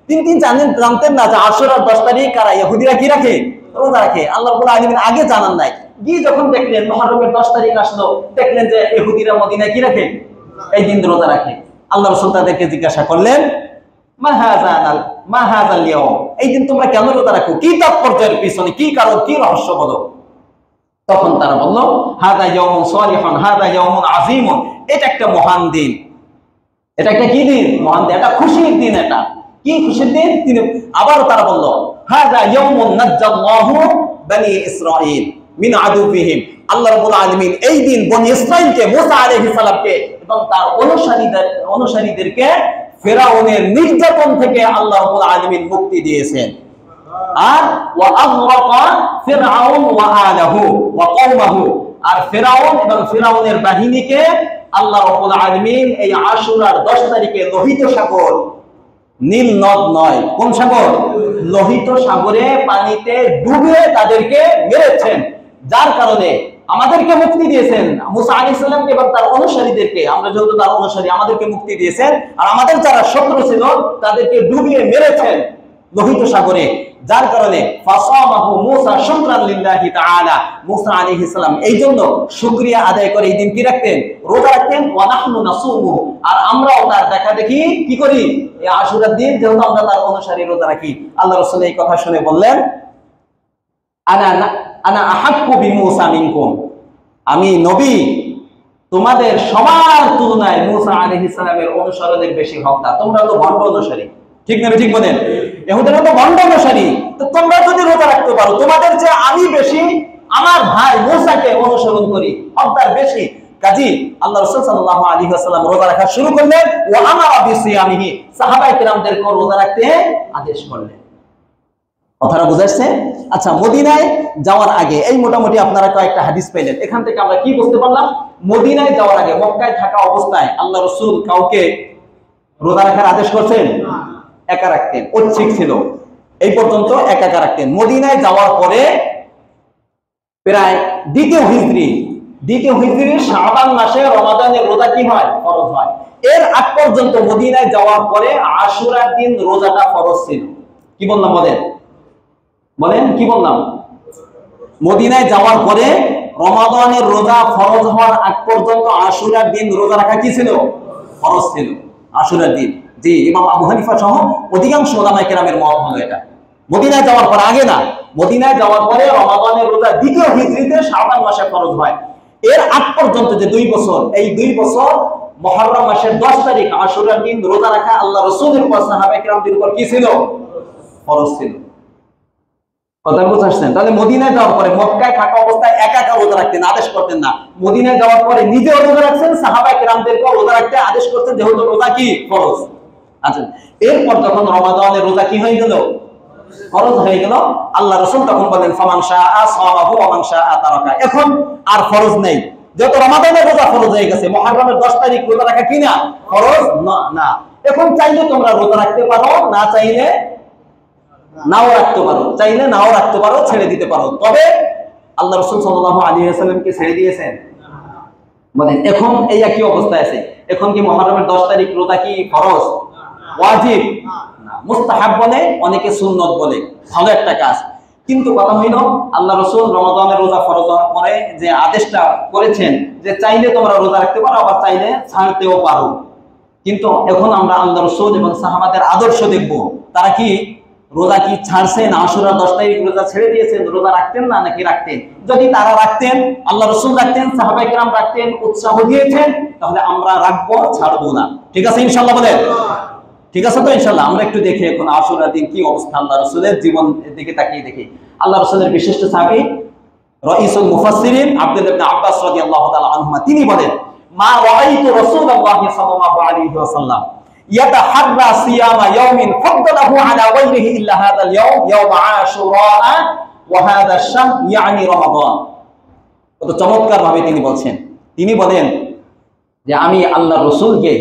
[SPEAKER 1] তিনি জানতেন না যে আশুরার 10 তারিখ কারা ইহুদিরা কি রাখে? রোজা রাখে। আল্লাহ রাব্বুল আলামিন আগে জানান নাই। গিয়ে যখন দেখলেন মুহররমের 10 তারিখ আসলো, দেখলেন যে ইহুদিরা মদিনায় কি রাখে? এই দিন রোজা রাখে। আল্লাহ রাসূল তাদেরকে জিজ্ঞাসা করলেন, মা হাযাল ইয়াওম, এই দিন তোমরা কেন রোজা রাখো? কি তাৎপর্যের পিছনে কি কারণ, কি রহস্য বলো? তখন তারা বলল, হাযা ইয়াওমুন সালিহুন, হাযা ইয়াওমুন আযীমুন, এটা একটা মহান দিন। এটা একটা কি দিন? মহান দিন। এটা খুশির দিন। এটা কি খুশির দিন? তিনি আবার তারা বলল, হাযা ইয়াওমুন নাজ্জাল্লাহু বনি ইসরাঈল মিন আদুবিহিম, আল্লাহ রাব্বুল আলামিন এই দিন বনি ইসরাঈলকে, মুসা আলাইহিস সালামকে এবং তার অনুসারীদেরকে ফিরাউনের নির্যাতন থেকে আল্লাহ রাব্বুল আলামিন মুক্তি দিয়েছেন। আর ওয়া আগরাকা ফিরআউন ওয়া আলাহু ওয়া কওমাহু, আর ফিরাউন এবং ফিরাউনের বাহিনীকে আল্লাহ রাব্বুল আলামিন এই আশুরার 10 তারিখে লোহিত সাগর, নীল নদ নয়, কোন সাগর? লোহিত সাগরে পানিতে ডুবিয়ে তাদেরকে মেরেছেন, যার কারণে আমাদেরকে মুক্তি দিয়েছেন। মুসা আলাইহিস সালামকে এবং তার অনুসারীদেরকে, আমরা যেহেতু তার অনুসারী, আমাদেরকে মুক্তি দিয়েছেন। আর আমাদের যারা শত্রু ছিল তাদেরকে ডুবিয়ে মেরেছেন লোহিত সাগরে, যার কারণে ফাসামাহু মুসা শুকরান লিল্লাহি তাআলা, মুসা আলাইহিস সালাম এই জন্য শুকরিয়া আদায় করে এই দিন কি রাখতেন? রোজা রাখতেন। ওয়া নাহনু নাসুমু, আর আমরাও তার দেখা দেখি কি করি? এই আশুরার দিন যেহেতু আমরা তার অনুসারী, রোজা রাখি। আল্লাহ রাসূল এই কথা শুনে বললেন, আনা আহাক্কু বিমুসা মিনকুম, আমি নবী তোমাদের সবার তুলনায় মুসা আলাইহিস সালামের অনুসরণের বেশি হকদার। তোমরা তো ভণ্ড অনুসারী, ঠিক না? ঠিক বলেন, ইহুদিরা তো ভণ্ড অনুসারী। তো তোমরা যদি রোজা রাখতে পারো, তোমাদের চেয়ে আমি বেশি আমার ভাই মুসাকে অনুসরণ করি, হকদার বেশি। কাজী আল্লাহ রাসূল সাল্লাল্লাহু আলাইহি ওয়াসাল্লাম রোজা রাখা শুরু করলেন। ওয়া আমারা বিসিয়ামিহি, সাহাবায়ে কেরামদেরকে রোজা রাখতে আদেশ করলেন। কথাটা বুঝাচ্ছে? আচ্ছা, মদিনায় যাওয়ার আগে এই মোটামুটি আপনারা কয়েকটা হাদিস পেলেন। এখান থেকে আমরা কি বুঝতে পারলাম? মদিনায় যাওয়ার আগে, মক্কায় থাকা অবস্থায় আল্লাহ রাসূল কাউকে রোজা রাখার আদেশ করছেন? একা রাখতেন, ঐচ্ছিক ছিল। এই পর্যন্ত একা একা রাখতেন। মদিনায় যাওয়ার পরে প্রায় দ্বিতীয় হিজরির শাবান মাসে রমাদানের রোজা কি হয়? ফরজ হয়। এর আগ পর্যন্ত মদিনায় যাওয়ার পরে আশুরার দিন রোজাটা ফরজ ছিল। কি বললাম? বলেন কি বললাম? মদিনায় যাওয়ার পরে রমাদানের রোজা ফরজ হওয়ার আগ পর্যন্ত আশুরার দিন রোজা রাখা কি ছিল? ফরজ ছিল আশুরার দিন। জি, ইমাম আবু হানিফা সহ অধিকাংশ উলামায়ে কেরামের মত হলো এটা। মদিনায় যাওয়ার পর, আগে না, মদিনায় যাওয়ার পরে রমাদানের রোজা দ্বিতীয় হিজরিতে শাবান মাসে ফরজ হয়। এর আগ পর্যন্ত যে 2 বছর, এই 2 বছর মুহররম মাসের 10 তারিখ আশুরার দিন রোজা রাখা আল্লাহ রাসূলের উপর সাহাবায়ে কিরামদের উপর কি ছিল? ফরজ ছিল। কথা বুঝছেন? তাহলে মদিনায় যাওয়ার পরে মক্কায় থাকা অবস্থায় একা একা রোজা রাখতেন, আদেশ করতেন না। মদিনায় যাওয়ার পরে নিজেও রোজা রাখছেন, সাহাবায়ে কিরামদেরকেও রোজা রাখতে আদেশ করতেন, যেহেতু রোজা কি ফরজ। আচ্ছা, এরপর যখন রমাদানের রোজা কি হয়ে গেল? ফরজ হয়ে গেল, আল্লাহ রাসূল তখন বলেন ফামান শাআ সামাহু ওয়া মান শাআ তারাকা। এখন আর ফরজ নেই, যেহেতু রমাদানের রোজা ফরজ হয়ে গেছে। মুহররমের 10 তারিখ রোজা রাখা কি না ফরজ? না। এখন চাইলে তোমরা রোজা রাখতে পারো, না চাইলে নাও রাখতে পারো, চাইলে নাও রাখতে পারো, ছেড়ে দিতে পারো। তবে আল্লাহ রাসূল সাল্লাল্লাহু আলাইহি ওয়াসাল্লামকে ছেড়ে দিয়েছেন। বলেন এখন এই একই অবস্থায় আছে। এখন কি মুহররমের 10 তারিখ রোজা কি ফরজ? ওয়াজিব না, মুস্তাহাব বলে, অনেকে সুন্নত বলে, ভালো একটা কাজ। কিন্তু কথা হইল আল্লাহ রাসূল রমাদানের রোজা ফরজ হওয়ার পরে যে আদেশটা করেছেন যে চাইলে তোমরা রোজা রাখতে পারো, আবার চাইলে ছাড়তেও পারো। কিন্তু এখন আমরা আল্লাহ রাসূল এবং সাহাবাদের আদর্শ দেখব। তারা কি রোজা কি ছাড়ছেন? আশুরা 10 তারিখ রোজা ছেড়ে দিয়েছেন, রোজা রাখতেন না নাকি রাখতেন? যদি তারা রাখতেন, আল্লাহ রাসূল রাখতেন, সাহাবায়ে কেরাম রাখতেন, উৎসাহ দিয়েছেন, তাহলে আমরা রাখবো, ছাড়বো না। ঠিক আছে ইনশাআল্লাহ? বলেন ঠিক আছে তো ইনশাআল্লাহ? আমরা একটু দেখি এখন আশুরা দিন কি অবস্থা, আল্লাহ রাসূলের জীবন দিকে তাকিয়ে দেখি। আল্লাহ রাসূলের বিশিষ্ট সাহাবী রাইসুল মুফাসসিরিন আব্দুল্লাহ ইবনে আব্বাস রাদিয়াল্লাহু তাআলা আনহুমা, তিনি বলেন মা রাআইতু রাসূলুল্লাহ সাল্লাল্লাহু আলাইহি ওয়াসাল্লাম ইয়াতাহাররা সিয়ামা ইয়াউমিন ফাদদালাহু আলা গায়রিহি ইল্লা হাদাল ইয়াউম ইয়াউম আশুরা ওয়া হাদা আশ-শাহর ইয়ানি রমাদান। কত চমৎকার ভাবে তিনি বলছেন। তিনি বলেন যে আমি আল্লাহ রাসূলকে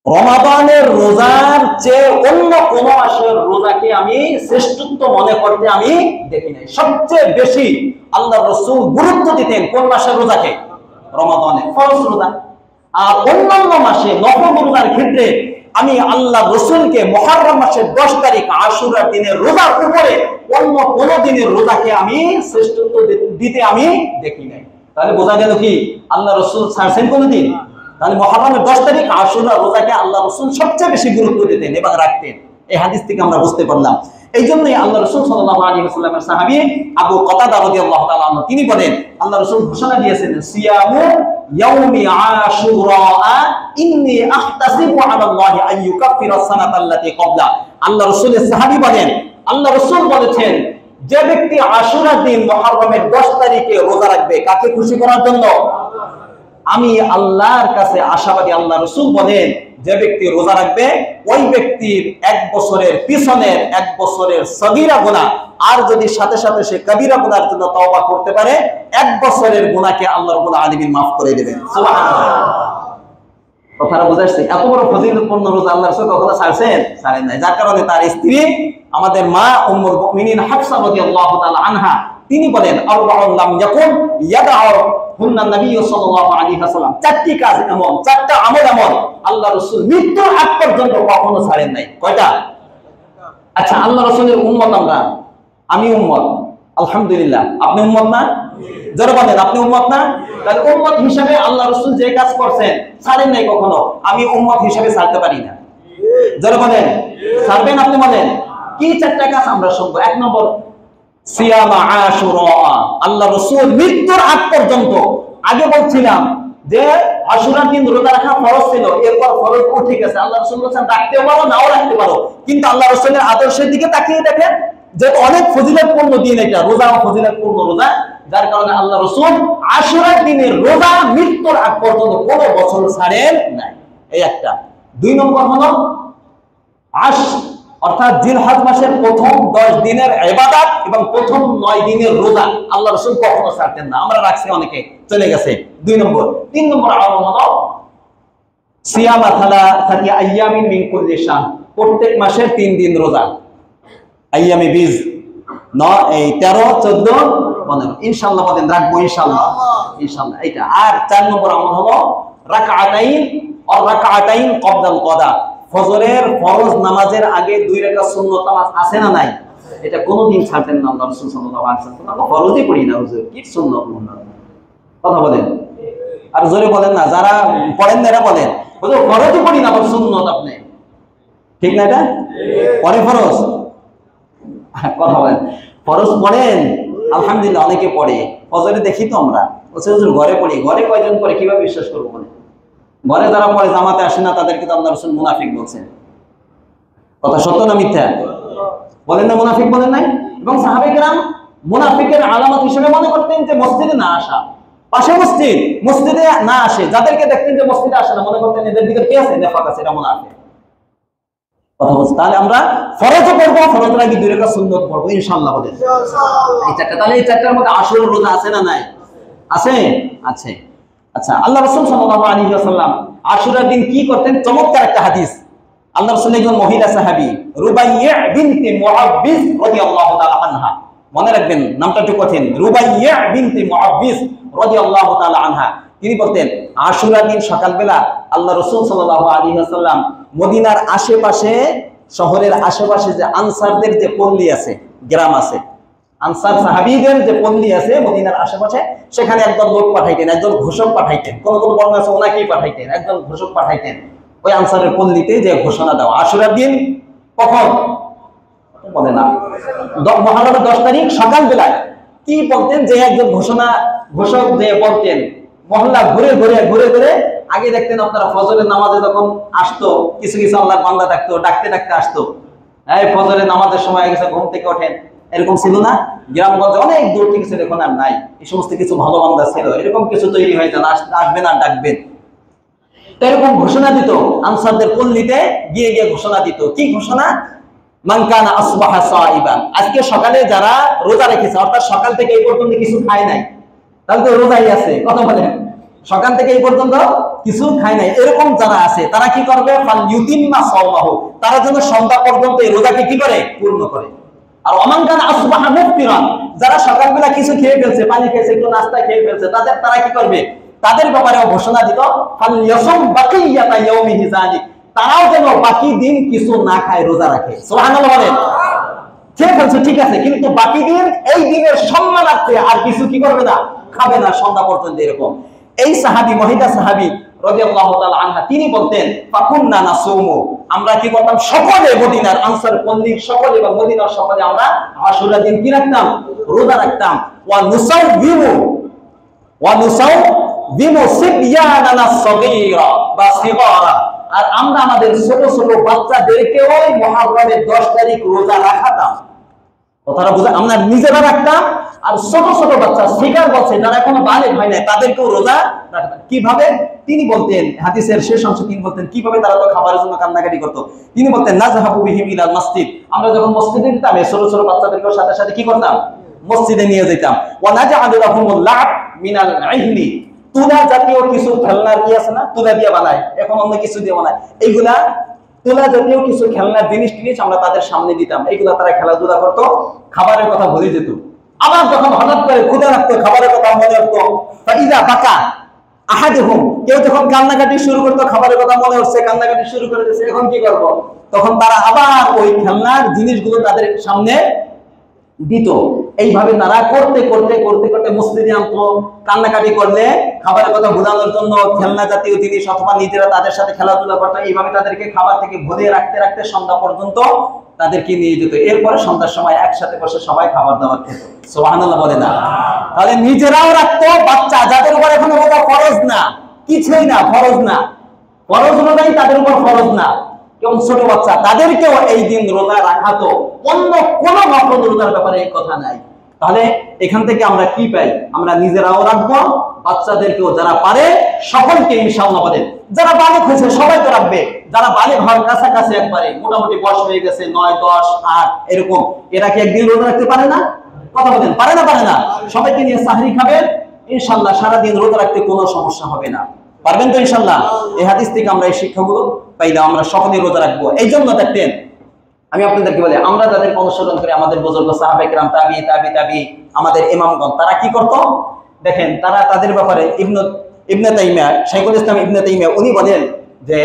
[SPEAKER 1] রমাদানের রোজার চেয়ে অন্য কোন মাসের রোজাকে আমি শ্রেষ্ঠত্ব মনে করতে আমি দেখি নাই। সবচেয়ে বেশি আল্লাহ রাসূল গুরুত্ব দিতেন কোন মাসের রোজাকে? রমাদানের ফরজ রোজা। আর অন্যান্য মাসে নফল রোজার ক্ষেত্রে আমি আল্লাহ রাসূলকে মুহররম মাসের 10 তারিখ আশুরার দিনের রোজার উপরে অন্য কোন দিনের রোজাকে আমি শ্রেষ্ঠত্ব দিতে আমি দেখি নাই। তাহলে বোঝা গেল কি আল্লাহ রাসূল ছাড়ছেন কোনদিন? তাহলে মুহররমের 10 তারিখ আশুরা রোজাকে আল্লাহ রাসূল সবচেয়ে বেশি গুরুত্ব দিতেন এবং রাখতেন। এই হাদিস থেকে আমরা বুঝতে পারলাম। এই জন্যই আল্লাহ রাসূল সাল্লাল্লাহু আলাইহি ওয়াসাল্লামের সাহাবী আবু কাতাদা রাদিয়াল্লাহু তাআলা আনহু তিনি বলেন আল্লাহ রাসূল ঘোষণা দিয়েছেন সিয়ামু ইয়াউমি আশুরা ইন্নী আহতাসিবু আলা আল্লাহি আন ইউকাফিরা সানাতা আল্লাতী ক্বাবলা। আল্লাহ রাসূলের সাহাবী বলেন আল্লাহ রাসূল বলেছেন যে ব্যক্তি আশুরার দিন মুহররমের 10 তারিখে রোজা রাখবে, কাকে খুশি করার জন্য? আমি আল্লাহর কাছে আশাবাদী। আল্লাহ রাসূল বলেন যে ব্যক্তি রোজা রাখবে ওই ব্যক্তির 1 বছরের পিছনের 1 বছরের সগীরা গুনাহ, আর যদি সাথে সাথে সে কবিরা গুনার জন্য তওবা করতে পারে 1 বছরের গুনাহকে আল্লাহ রাব্বুল আলামিন maaf করে দিবেন। সুবহানাল্লাহ। কথাটা বুঝাইছে? এত বড় ফজিলতপূর্ণ রোজা আল্লাহ রাসূল কখনো ছাড়ছেন? ছাড়েন নাই। যার কারণে তার স্ত্রী আমাদের মা উম্মুল মুমিনিন হাফসা রাদিয়াল্লাহু তাআলা আনহা তিনি বলেন আরবাউন লাম ইয়াকুন ইয়াদউ হুন্না নবী সাল্লাল্লাহু আলাইহি ওয়াসাল্লাম, 4টি কাজ এমন, 4টা আমল এমন আল্লাহ রাসূল মৃত্যুর আগ পর্যন্ত কখনো ছাড়েন নাই। কয়টা? আচ্ছা, আল্লাহ রাসূলের উম্মত আমরা, আমি উম্মত, আলহামদুলিল্লাহ। আপনি উম্মত না? যারা বলেন আপনি উম্মত না? তাহলে উম্মত হিসেবে আল্লাহ রাসূল যে কাজ করছেন ছাড়েন নাই কখনো, আমি উম্মত হিসেবে ছাড়তে পারি না। যারা বলেন ছাড়বেন, আপনি বলেন কি 4টা কাজ আমরা শুনবো। 1 নম্বর সিয়ামা আশুরা। আল্লাহ রাসূল মৃত্যুর আগ পর্যন্ত, আগে বলছিলাম যে আশুরার দিন রোজা রাখা ফরজ ছিল, এরপর ফরজ উঠে গেছে। আল্লাহ রাসূল বলেন রাখতে পারো নাও রাখতে পারো, কিন্তু আল্লাহ রাসূলের আদর্শের দিকে তাকিয়ে দেখেন যে অনেক ফজিলতপূর্ণ দিন এটা, রোজা ফজিলতপূর্ণ রোজা। যার কারণে আল্লাহ রাসূল আশুরার দিনের রোজা মৃত্যুর আগ পর্যন্ত কোনো বছর ছাড়েন নাই। এই একটা। 2 নম্বর হলো অর্থাৎ জিলহজ মাসের প্রথম 10 দিনের ইবাদত এবং প্রথম 9 দিনের রোজা আল্লাহ রাসূল কখনো ছাড়তেন না। আমরা রাখছি, অনেকে চলে গেছে। 2 নম্বর। 3 নম্বর আমল হলো সিয়ামা থালাথাতি আইয়ামিন মিন কুল্লি শাহর, প্রত্যেক মাসের 3 দিন রোজা। আইয়ামে বীজ এই 13, 14, 15 ইনশাআল্লাহ বলেন রাখবো ইনশাআল্লাহ। ইনশাআল্লাহ এটা। আর 4 নম্বর আমল হলো রাকাআতাইন ক্বাবলাল কদা, ফজরের ফরজ নামাজের আগে 2 রাকাত সুন্নত নামাজ আছে না নাই? এটা কোনোদিন ছাড়তেন না আল্লাহ রাসূল সাল্লাল্লাহু আলাইহি ওয়াসাল্লাম। আমরা ফরজই পড়ি না হুজুর, কি সুন্নত মুন্নত কথা বলেন। আর জোরে বলেন না, যারা পড়েন না এরা বলেন হুজুর ফরজই পড়ি না, আবার সুন্নত আপনি। ঠিক না? এটা পরে ফরজ কথা বলেন। ফরজ পড়েন আলহামদুলিল্লাহ, অনেকে পড়ে। ফজরে দেখি তো আমরা, হুজুর ঘরে পড়ি। ঘরে কয়জন পড়ে কিভাবে বিশ্বাস করবো? বলেন ঘরে যারা পরে জামাতে আসে না তাদেরকে তো আল্লাহ রাসূল মুনাফিক বলছেন। কথা সত্য না মিথ্যা? বলেন না মুনাফিক বলেন নাই? এবং সাহাবায়ে কেরাম মুনাফিকের আলামত হিসেবে মনে করতেন যে মসজিদে না আসা, পাশে মসজিদ, মসজিদে না আসে, যাদেরকে দেখতেন যে মসজিদে আসে না মনে করতেন এদের ভিতরে কি আছে, নেফাক আছে, এটা মুনাফিক। কথা বলছি। তাহলে আমরা ফরজও করবো, ফরজের আগে 2 রাকাত সুন্নাত পড়বো ইনশাআল্লাহ। বলেন এই চারটা। তাহলে এই চারটার মধ্যে আশুরার রোজা আছে না নাই? আছে, আছে। আচ্ছা, আল্লাহ রাসূল সাল্লাল্লাহু আলাইহি ওয়াসাল্লাম আশুরার দিন কি করতেন? চমৎকার একটা হাদিস। আল্লাহ রাসূলের একজন মহিলা সাহাবী রুবাইয়া বিনতে মুআব্বিস রাদিয়াল্লাহু তাআলা আনহা, মনে রাখবেন নামটা একটু কঠিন, রুবাইয়া বিনতে মুআব্বিস রাদিয়াল্লাহু তাআলা আনহা। তিনি বলতেন আশুরার দিন সকালবেলা আল্লাহ রাসূল সাল্লাল্লাহু আলাইহি ওয়াসাল্লাম মদিনার আশেপাশে, শহরের আশেপাশে যে আনসারদের যে পল্লী আছে, গ্রাম আছে, আনসার সাহাবীদের যে পল্লী আছে মদিনার আশেপাশে, সেখানে একজন লোক পাঠাইতেন, একজন ঘোষক পাঠাইতেন। কোন কোন বর্ণনা আছে ওনাকেই পাঠাইতেন, একজন ঘোষক পাঠাইতেন ওই আনসারের পল্লীতে যে ঘোষণা দেওয়া। আশুরার দিন কখন বলে না, মুহররমের 10 তারিখ সকালবেলায় কি বলতেন? যে একজন ঘোষক যে বলতেন, মহল্লা ঘুরে ঘুরে ঘুরে ঘুরে, আগে দেখতেন আপনারা ফজরের নামাজে যখন আসতো, কিছু কিছু আল্লাহর বান্দা থাকতো, ডাকতে ডাকতে আসতো, এই ফজরের নামাজের সময় গেছে, ঘুম থেকে ওঠেন, এরকম ছিল না? গ্রামগঞ্জে অনেক দূর থেকে ছিল, এখন আর নাই। এই সমস্ত কিছু ভালো বান্দা ছিল, এরকম কিছু তৈরি হয়ে যান, আসবেন আর ডাকবেন। এরকম ঘোষণা দিত, আনসারদের পল্লীতে গিয়ে গিয়ে ঘোষণা দিত। কি ঘোষণা? মান কানা আসবাহা সাইবান, আজকে সকালে যারা রোজা রেখেছে, অর্থাৎ সকাল থেকে এই পর্যন্ত কিছু খায় নাই, তাহলে তো রোজাই আছে। কথা বলেন, সকাল থেকে এই পর্যন্ত কিছু খায় নাই, এরকম যারা আছে তারা কি করবে? ফাল ইউতিম্মা সাওমাহু, তারা যেন সন্ধ্যা পর্যন্ত এই রোজাকে কি করে? পূর্ণ করে। আর ওমান কানা আসবাহা মুফতিরান, যারা সকালবেলা কিছু খেয়ে ফেলছে, পানি খেয়েছে, একটু নাস্তা খেয়ে ফেলছে, তারা কি করবে? তাদের ব্যাপারে ঘোষণা দিত ফাল ইয়াসুম বাকিয়াতা ইয়াউমিহি যালিক, তারাও যেন বাকি দিন কিছু না খায়, রোজা রাখে। সুবহানাল্লাহ বলেন। খেয়ে ফেলছে ঠিক আছে, কিন্তু বাকি দিন এই দিনের সম্মানার্থে আর কিছু কি করবে না? খাবে না সন্ধ্যা পর্যন্ত। এরকম এই সাহাবী, মহিলা সাহাবী রাদিয়াল্লাহু তাআলা আনহা, তিনি বলতেন ফাকুন্না নাসুমু, আমরা কি করতাম? সকলে মদিনার আনসার পল্লীর সকলে এবং মদিনার সকলে আমরা আশুরা দিন কি রাখতাম? রোজা রাখতাম। ওয়া নুসাউবিমু সিবয়ানানা সাগীরা বা সিগারা, আর আমরা আমাদের ছোট ছোট বাচ্চাদেরকে ওই মুহররমের 10 তারিখ রোজা রাখাতাম। কথাটা বুঝা? আমরা নিজেরা রাখতাম, আর ছোট ছোট বাচ্চা, শিকার বলছে যারা এখনো বালিগ হয় না, তাদেরকেও রোজা রাখতাম। কিভাবে? তিনি বলতেন, হাদিসের শেষ অংশে তিনি বলতেন কিভাবে তারা তো খাবারের জন্য কান্নাকাটি করতো। তিনি বলতেন নাযহাবু বিহিম ইলাল মসজিদ, আমরা যখন মসজিদে যেতাম এই ছোট ছোট বাচ্চাদেরকে সাথে সাথে কি করতাম? মসজিদে নিয়ে যেতাম। ওয়া নাজআলু লাহুমুল লা'ব মিনাল ইহলি, তুলা জাতীয় কিছু খেলনার কি আছে না, তুলা দিয়ে বানায়, এখন অন্য কিছু দিয়ে বানায়, এইগুলা তুলা জাতীয় কিছু খেলনার জিনিস আমরা তাদের সামনে দিতাম। এইগুলা তারা খেলাধুলা করতো, খাবারের কথা ভুলে যেত। আবার যখন হঠাৎ করে ক্ষুধা লাগতো, খাবারের কথা মনে রাখতো, ফাইদা বাকা আহাদুহুম, কেউ যখন কান্নাকাটি শুরু করতো, খাবারের কথা মনে হচ্ছে, কান্নাকাটি শুরু করে দিয়েছে, এখন কি করব? তখন তারা আবার ওই খেলনার জিনিসগুলো তাদের সামনে দিত। এইভাবে তারা করতে করতে করতে করতে মসজিদে আনতো। কান্নাকাটি করলে খাবারের কথা ভুলানোর জন্য খেলনা জাতীয় জিনিস অথবা নিজেরা তাদের সাথে খেলাধুলা করতো। এইভাবে তাদেরকে খাবার থেকে ভুলিয়ে রাখতে রাখতে সন্ধ্যা পর্যন্ত তাদেরকে নিয়ে যেত। এরপরে সন্ধ্যার সময় একসাথে বসে সবাই খাবার দাবার খেত। সুবহানাল্লাহ বলে না? তাহলে নিজেরাও রাখতো, বাচ্চা যাদের উপর এখন রোজা ফরজ না, কিছুই না, ফরজ না, ফরজ রোজাই তাদের উপর ফরজ না, কেমন ছোট বাচ্চা, তাদেরকেও এই দিন রোজা রাখাতো। অন্য কোন নফল রোজার ব্যাপারে এই কথা নাই। তাহলে এখান থেকে আমরা কি পাই? আমরা নিজেরাও রাখবো, বাচ্চাদেরকেও যারা পারে সকলকে ইনশাআল্লাহ বলেন, যারা বালিগ হয়েছে সবাই তো রাখবে, যারা বালিগ হওয়ার কাছাকাছি একবারে মোটামুটি বয়স হয়ে গেছে 9, 10, 8 এরকম, এরা কি একদিন রোজা রাখতে পারে না? কথা বলেন, পারে না? পারে না? সবাইকে নিয়ে সাহরি খাবেন, ইনশাআল্লাহ সারাদিন রোজা রাখতে কোনো সমস্যা হবে না। পারবেন তো ইনশাআল্লাহ? এই হাদিস থেকে আমরা এই শিক্ষাগুলো পাইলাম, আমরা সকলেই রোজা রাখবো। এই জন্য দেখতেন, আমি আপনাদেরকে বলি, আমরা যাদেরকে অনুসরণ করি, আমাদের বুজুর্গ সাহাবায়ে কেরাম, তাবি, আমাদের ইমামগণ, তারা কি করতো দেখেন, তারা তাদের ব্যাপারে ইবনে তাইমিয়া, শাইখুল ইসলাম ইবনে তাইমিয়া, উনি বলেন যে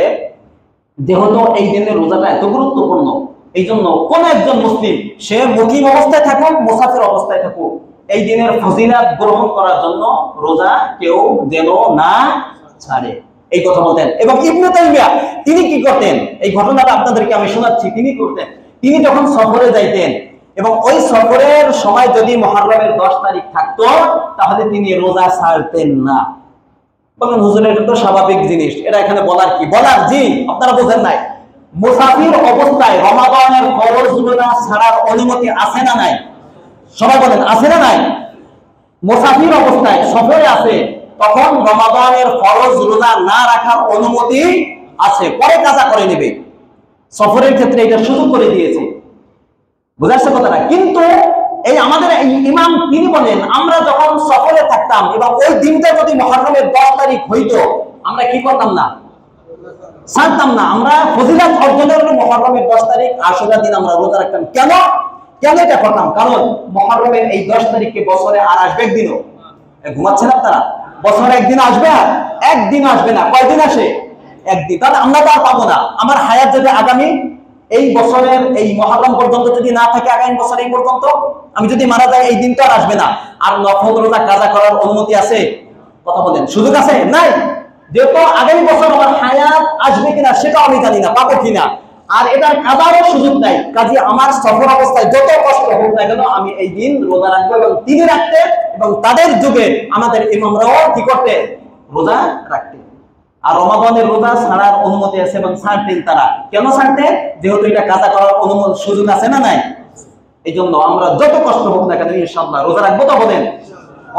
[SPEAKER 1] যেহেতু এই দিনের রোজাটা এত গুরুত্বপূর্ণ, এই জন্য কোন একজন মুসলিম, সে মুকিম অবস্থায় থাকুক, মুসাফির অবস্থায় থাকুক, এই দিনের ফজিলাত গ্রহণ করার জন্য রোজা কেউ যেন না ছাড়ে, এই কথা বলতেন। এবং ইবনে তাইমিয়া তিনি কি করতেন, এই ঘটনাটা আপনাদেরকে আমি শোনাচ্ছি। তিনি যখন সফরে যাইতেন এবং ওই সফরের সময় যদি মুহররমের 10 তারিখ থাকতো, তাহলে তিনি রোজা ছাড়তেন না। বলেন হুজুর এটা তো স্বাভাবিক জিনিস, এটা এখানে বলার কি? বলার জি, আপনারা বোঝেন নাই। মুসাফির অবস্থায় রমাদানের ফরজ রোজা ছাড়ার অনুমতি আছে না নাই? সবাই বলেন আছে না নাই? মুসাফির অবস্থায় সফরে আছে, তখন রমাদানের ফরজ রোজা না রাখার অনুমতি আছে, পরে কাজা করে নেবে। সফরের ক্ষেত্রে এটা সুযোগ করে দিয়েছে, বুঝাচ্ছে কথাটা। কিন্তু এই আমাদের ইমাম তিনি বলেন আমরা যখন সফরে থাকতাম এবং ওই দিনটা যদি মুহররমের 10 তারিখ হইতো, আমরা কি করতাম না? ছাড়তাম না। আমরা ফজিলত অর্জনের জন্য মুহররমের 10 তারিখ আশুরা দিন আমরা রোজা রাখতাম। কেন কেন এটা করতাম? কারণ মুহররমের এই 10 তারিখে বছরে আর আসবে একদিনও। ঘুমাচ্ছেন আপনারা? বছরে একদিন আসবে, আর একদিন আসবে না। কয়দিন আসে? একদিন। তাহলে আমরা তো আর পাবো না। আমার হায়াত যদি আগামী এই বছরের এই মুহররম পর্যন্ত যদি না থাকে, আগামী বছর এই পর্যন্ত আমি যদি মারা যাই, এই দিন তো আর আসবে না। আর নফল রোজা কাজা করার অনুমতি আছে? কথা বলেন, সুযোগ আছে? নাই। যেহেতু আগামী বছর আমার হায়াত আসবে কিনা সেটাও আমি জানি না, পাবো কিনা, আর এটার কাজারও সুযোগ নাই। কাজে আমার সফর অবস্থায় যত কষ্ট হোক না কেন আমি এই দিন রোজা রাখবো। এবং তিনি রাখতে, এবং তাদের যুগে আমাদের ইমামরাও কি করতে? রোজা রাখতে। আর রমাদানের রোজা ছাড়ার অনুমতি আছে এবং ছাড়তেন তারা। কেন ছাড়তেন? যেহেতু এটা কাজা করার অনুমতি সুযোগ আছে না নাই? এই জন্য আমরা যত কষ্ট হোক না কেন ইনশাআল্লাহ রোজা রাখবো। তো বলেন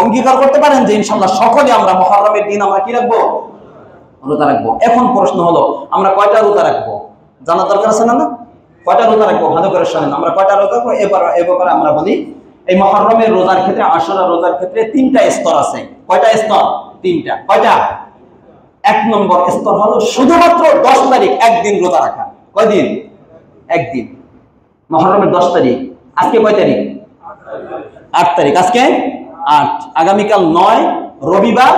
[SPEAKER 1] অঙ্গীকার করতে পারেন যে ইনশাআল্লাহ সকলে আমরা মুহররমের দিন আমরা কি রাখবো? রোজা রাখবো। এখন প্রশ্ন হলো আমরা কয়টা রোজা রাখবো? জানা দরকার আছে না? কয়টা রোজা রাখবো? ভালো করে শোনেন, আমরা কয়টা রোজা রাখবো এ ব্যাপারে আমরা বলি। এই মুহররমের রোজার ক্ষেত্রে, আশুরা রোজার ক্ষেত্রে 3টা স্তর আছে। কয়টা স্তর? 3টা। কয়টা? 1 নম্বর স্তর হলো শুধুমাত্র 10 তারিখ একদিন রোজা রাখা। কয়দিন? একদিন। মুহররমের 10 তারিখ। আজকে কয় তারিখ? 8 তারিখ। আজকে 8, আগামীকাল 9, রবিবার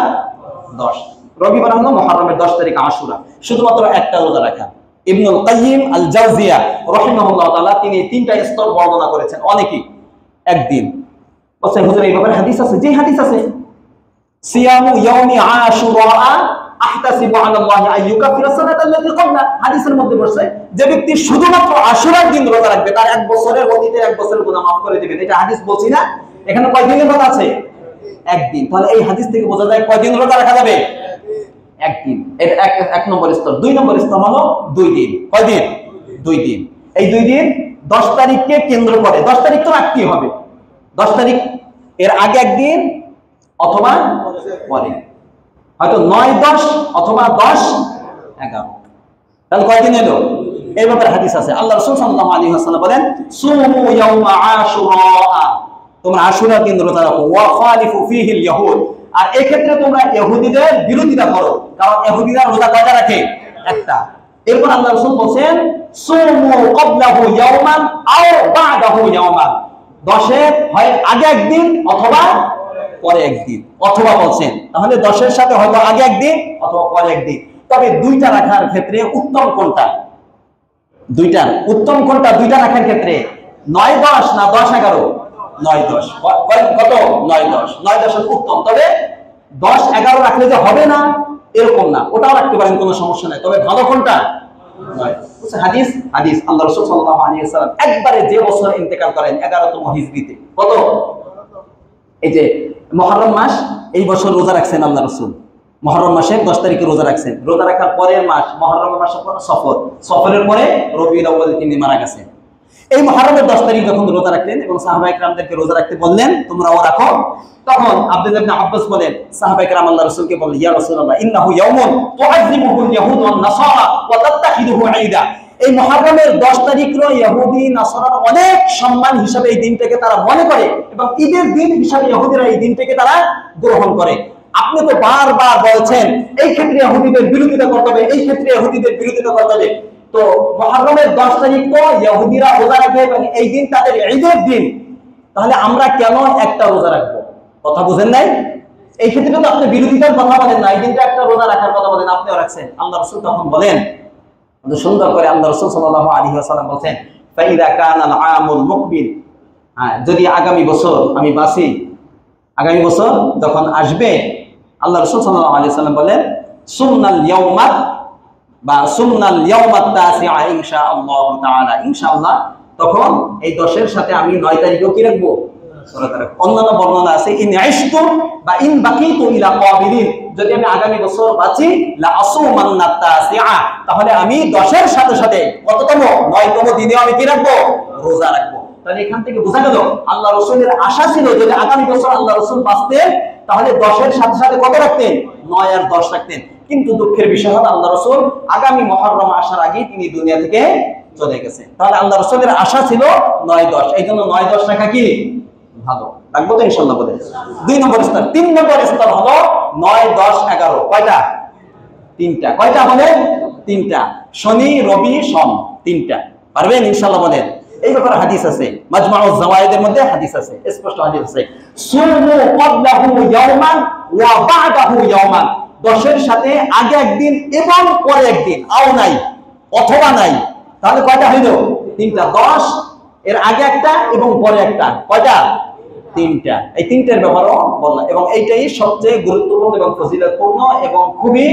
[SPEAKER 1] 10। রবিবার হলো মুহররমের 10 তারিখ আশুরা। শুধুমাত্র একটা রোজা রাখা। ইবনুল কাইয়িম আল জাওজিয়া রাহিমাহুল্লাহ তাআলা তিনি 3টা স্তর বর্ণনা করেছেন। অনেকেই একদিন বলছেন হুজুর এই ব্যাপারে হাদিস আছে? যে হাদিস আছে, সিয়ামু ইয়াউমি আশুরা আহতাসিবু আলা আল্লাহি আইয়ুকাফিরা সানাতাল্লাতী ক্বাবলা। হাদিসের মধ্যে বলছে যে ব্যক্তি শুধুমাত্র আশুরার দিন রোজা রাখবে তার 1 বছরের অতীতের 1 বছরের গুনাহ মাফ করে দিবেন। এটা হাদিস বলছি না? এখানে কয় দিনের কথা আছে? একদিন। তাহলে এই হাদিস থেকে বোঝা যায় কয় দিন রোজা রাখা যাবে? একদিন। এটা 1 নম্বর স্তর। 2 নম্বর স্তর হলো 2 দিন। কয় দিন? 2 দিন। এই 2 দিন 10 তারিখকে কেন্দ্র করে। 10 তারিখ তো রাখতেই হবে। 10 তারিখ এর আগে একদিন অথবা পরে, হয়তো 9, 10 অথবা 10, 11। তাহলে কয়দিন এলো? এই ব্যাপারে হাদিস আছে। আল্লাহ রাসূল সাল্লাল্লাহু আলাইহি ওয়াসাল্লাম বলেন সুমু ইয়াউমা আশুরা, তোমরা আশুরার দিন রোজা রাখো। ওয়া খালিফু ফীহিল ইয়াহুদ, আর এই ক্ষেত্রে তোমরা ইহুদিদের বিরোধিতা করো, কারণ ইহুদিরা রোজা কয়টা রাখে? একটা। এরপর আল্লাহ রাসূল বলেন সুমু ক্বাবলাহু ইয়াওমান আও বা'দাহু ইয়াওমান, 10 এর হয় আগে একদিন অথবা পরে একদিন, অথবা বলছেন তাহলে 10 এর সাথে হয়তো আগে একদিন অথবা পরে একদিন। তবে 2টা রাখার ক্ষেত্রে উত্তম কোনটা? 2টার উত্তম কোনটা? 2টা রাখার ক্ষেত্রে 9, 10 না 10, 11? 9, 10। কত? 9, 10। 9, 10 এর উত্তম। তবে 10, 11 রাখলে যে হবে না এরকম না, ওটাও রাখতে পারেন, কোনো সমস্যা নাই। তবে ভালো কোনটা? 9। হাদিস হাদিস আল্লাহ রাসূল সাল্লাল্লাহু আলাইহি ওয়াসাল্লাম একবারে যে বছর ইন্তেকাল করেন 11তম হিজরিতে, কত? এই যে মুহররম মাস, এই বছর রোজা রাখছেন আল্লাহ রাসূল। মুহররম মাসের 10 তারিখে রোজা রাখছেন। রোজা রাখার পরের মাস মুহররম মাসের পর সফর, সফরের পরে রবিউল আউয়ালে তিনি মারা গেছেন। এই মুহররমের 10 তারিখ যখন রোজা রাখলেন এবং সাহাবায়ে কেরামদেরকে রোজা রাখতে বললেন তোমরাও রাখো, তখন আব্দুল্লাহ ইবনে আব্বাস বলেন সাহাবায়ে কেরাম আল্লাহ রাসূলকে বললেন ইয়া রাসূলুল্লাহ ইন্নাহু ইয়াউমুন তুআযিমুহুল ইয়াহুদ ওয়ান নাসারা ওয়া তাত্তাখিযুহু ঈদা। এই মুহররমের 10 তারিখের ইহুদি নাসারার অনেক সম্মান হিসাবে এই দিনটাকে তারা মনে করে এবং ঈদের দিন হিসাবে ইহুদিরা এই দিনটাকে তারা গ্রহণ করে। আপনি তো বারবার বলছেন এই ক্ষেত্রে ইহুদিদের বিরোধিতা করতে হবে, এই ক্ষেত্রে ইহুদিদের বিরোধিতা করতে হবে। তো মুহররমের 10 তারিখ তো ইহুদিরা রোজা রাখে এবং এই দিন তাদের ঈদের দিন, তাহলে আমরা কেন একটা রোজা রাখবো? কথা বুঝেন নাই? এই ক্ষেত্রে তো আপনি বিরোধিতার কথা বলেন না, এই দিনটা একটা রোজা রাখার কথা বলেন, আপনিও রাখছেন। আল্লাহ রাসূল তখন বলেন সুন্দর করে, আল্লাহ রাসূল সাল্লাল্লাহু আলাইহি ওয়াসাল্লাম বলেন ফাইদা কানাল আমুল মুকবিল, যদি আগামী বছর আমি বাঁচি, আগামী বছর যখন আসবে, আল্লাহ রাসূল সাল্লাল্লাহু আলাইহি ওয়াসাল্লাম বলেন সুন্নাল ইয়াউমা বা সুন্নাল ইয়াউমাত তাসিআ ইনশাআল্লাহু তাআলা, ইনশাআল্লাহ তখন এই 10 এর সাথে আমি 9 তারিখেও কি রাখবো? অন্যান্য বর্ণনা আছে ইন আইশতু বা ইন বাকিতু ইলা কাবিলিন, যদি আমি আগামী বছর বাঁচি লা আসুমান্না তাসিআ, তাহলে আমি 10 এর সাথে সাথে কততম 9তম দিনেও আমি কি রাখবো? রোজা রাখবো। তাহলে এখান থেকে বোঝা গেল আল্লাহ রাসূলের আশা ছিল যদি আগামী বছর আল্লাহ রাসূল বাঁচতেন তাহলে 10 এর সাথে সাথে কত রাখতেন? 9 আর 10 রাখতেন। কিন্তু দুঃখের বিষয় হলো আল্লাহ রাসূল আগামী মুহররম আসার আগেই তিনি দুনিয়া থেকে চলে গেছেন। তাহলে আল্লাহ রাসূলের আশা ছিল 9-10, এইজন্য 9-10 রাখা কি ভালো। রাখবো তো ইনশাআল্লাহ বলে। 2 নম্বর স্তর। 3 নম্বর স্তর হলো 9, 10, 11 কয়টা? 3টা। কয়টা বলে? 3টা। শনি, রবি, সোম 3টা। পারবেন ইনশাআল্লাহ বলেন। এই ব্যাপারে হাদিস আছে, মাজমাউজ জাওয়ায়েদের মধ্যে হাদিস আছে, স্পষ্ট হাদিস আছে। সুমু ক্বাবলাহু ইয়াওমান ওয়া বা'দাহু ইয়াওমান, 10 এর সাথে আগে একদিন এবং পরে একদিন, আও নাই অথবা নাই, তাহলে কয়টা হইল? 3টা। 10 এর আগে একটা এবং পরে একটা, কয়টা? 3টা। এই 3টার ব্যাপারও বললাম, এবং এইটাই সবচেয়ে গুরুত্বপূর্ণ এবং ফজিলতপূর্ণ এবং খুবই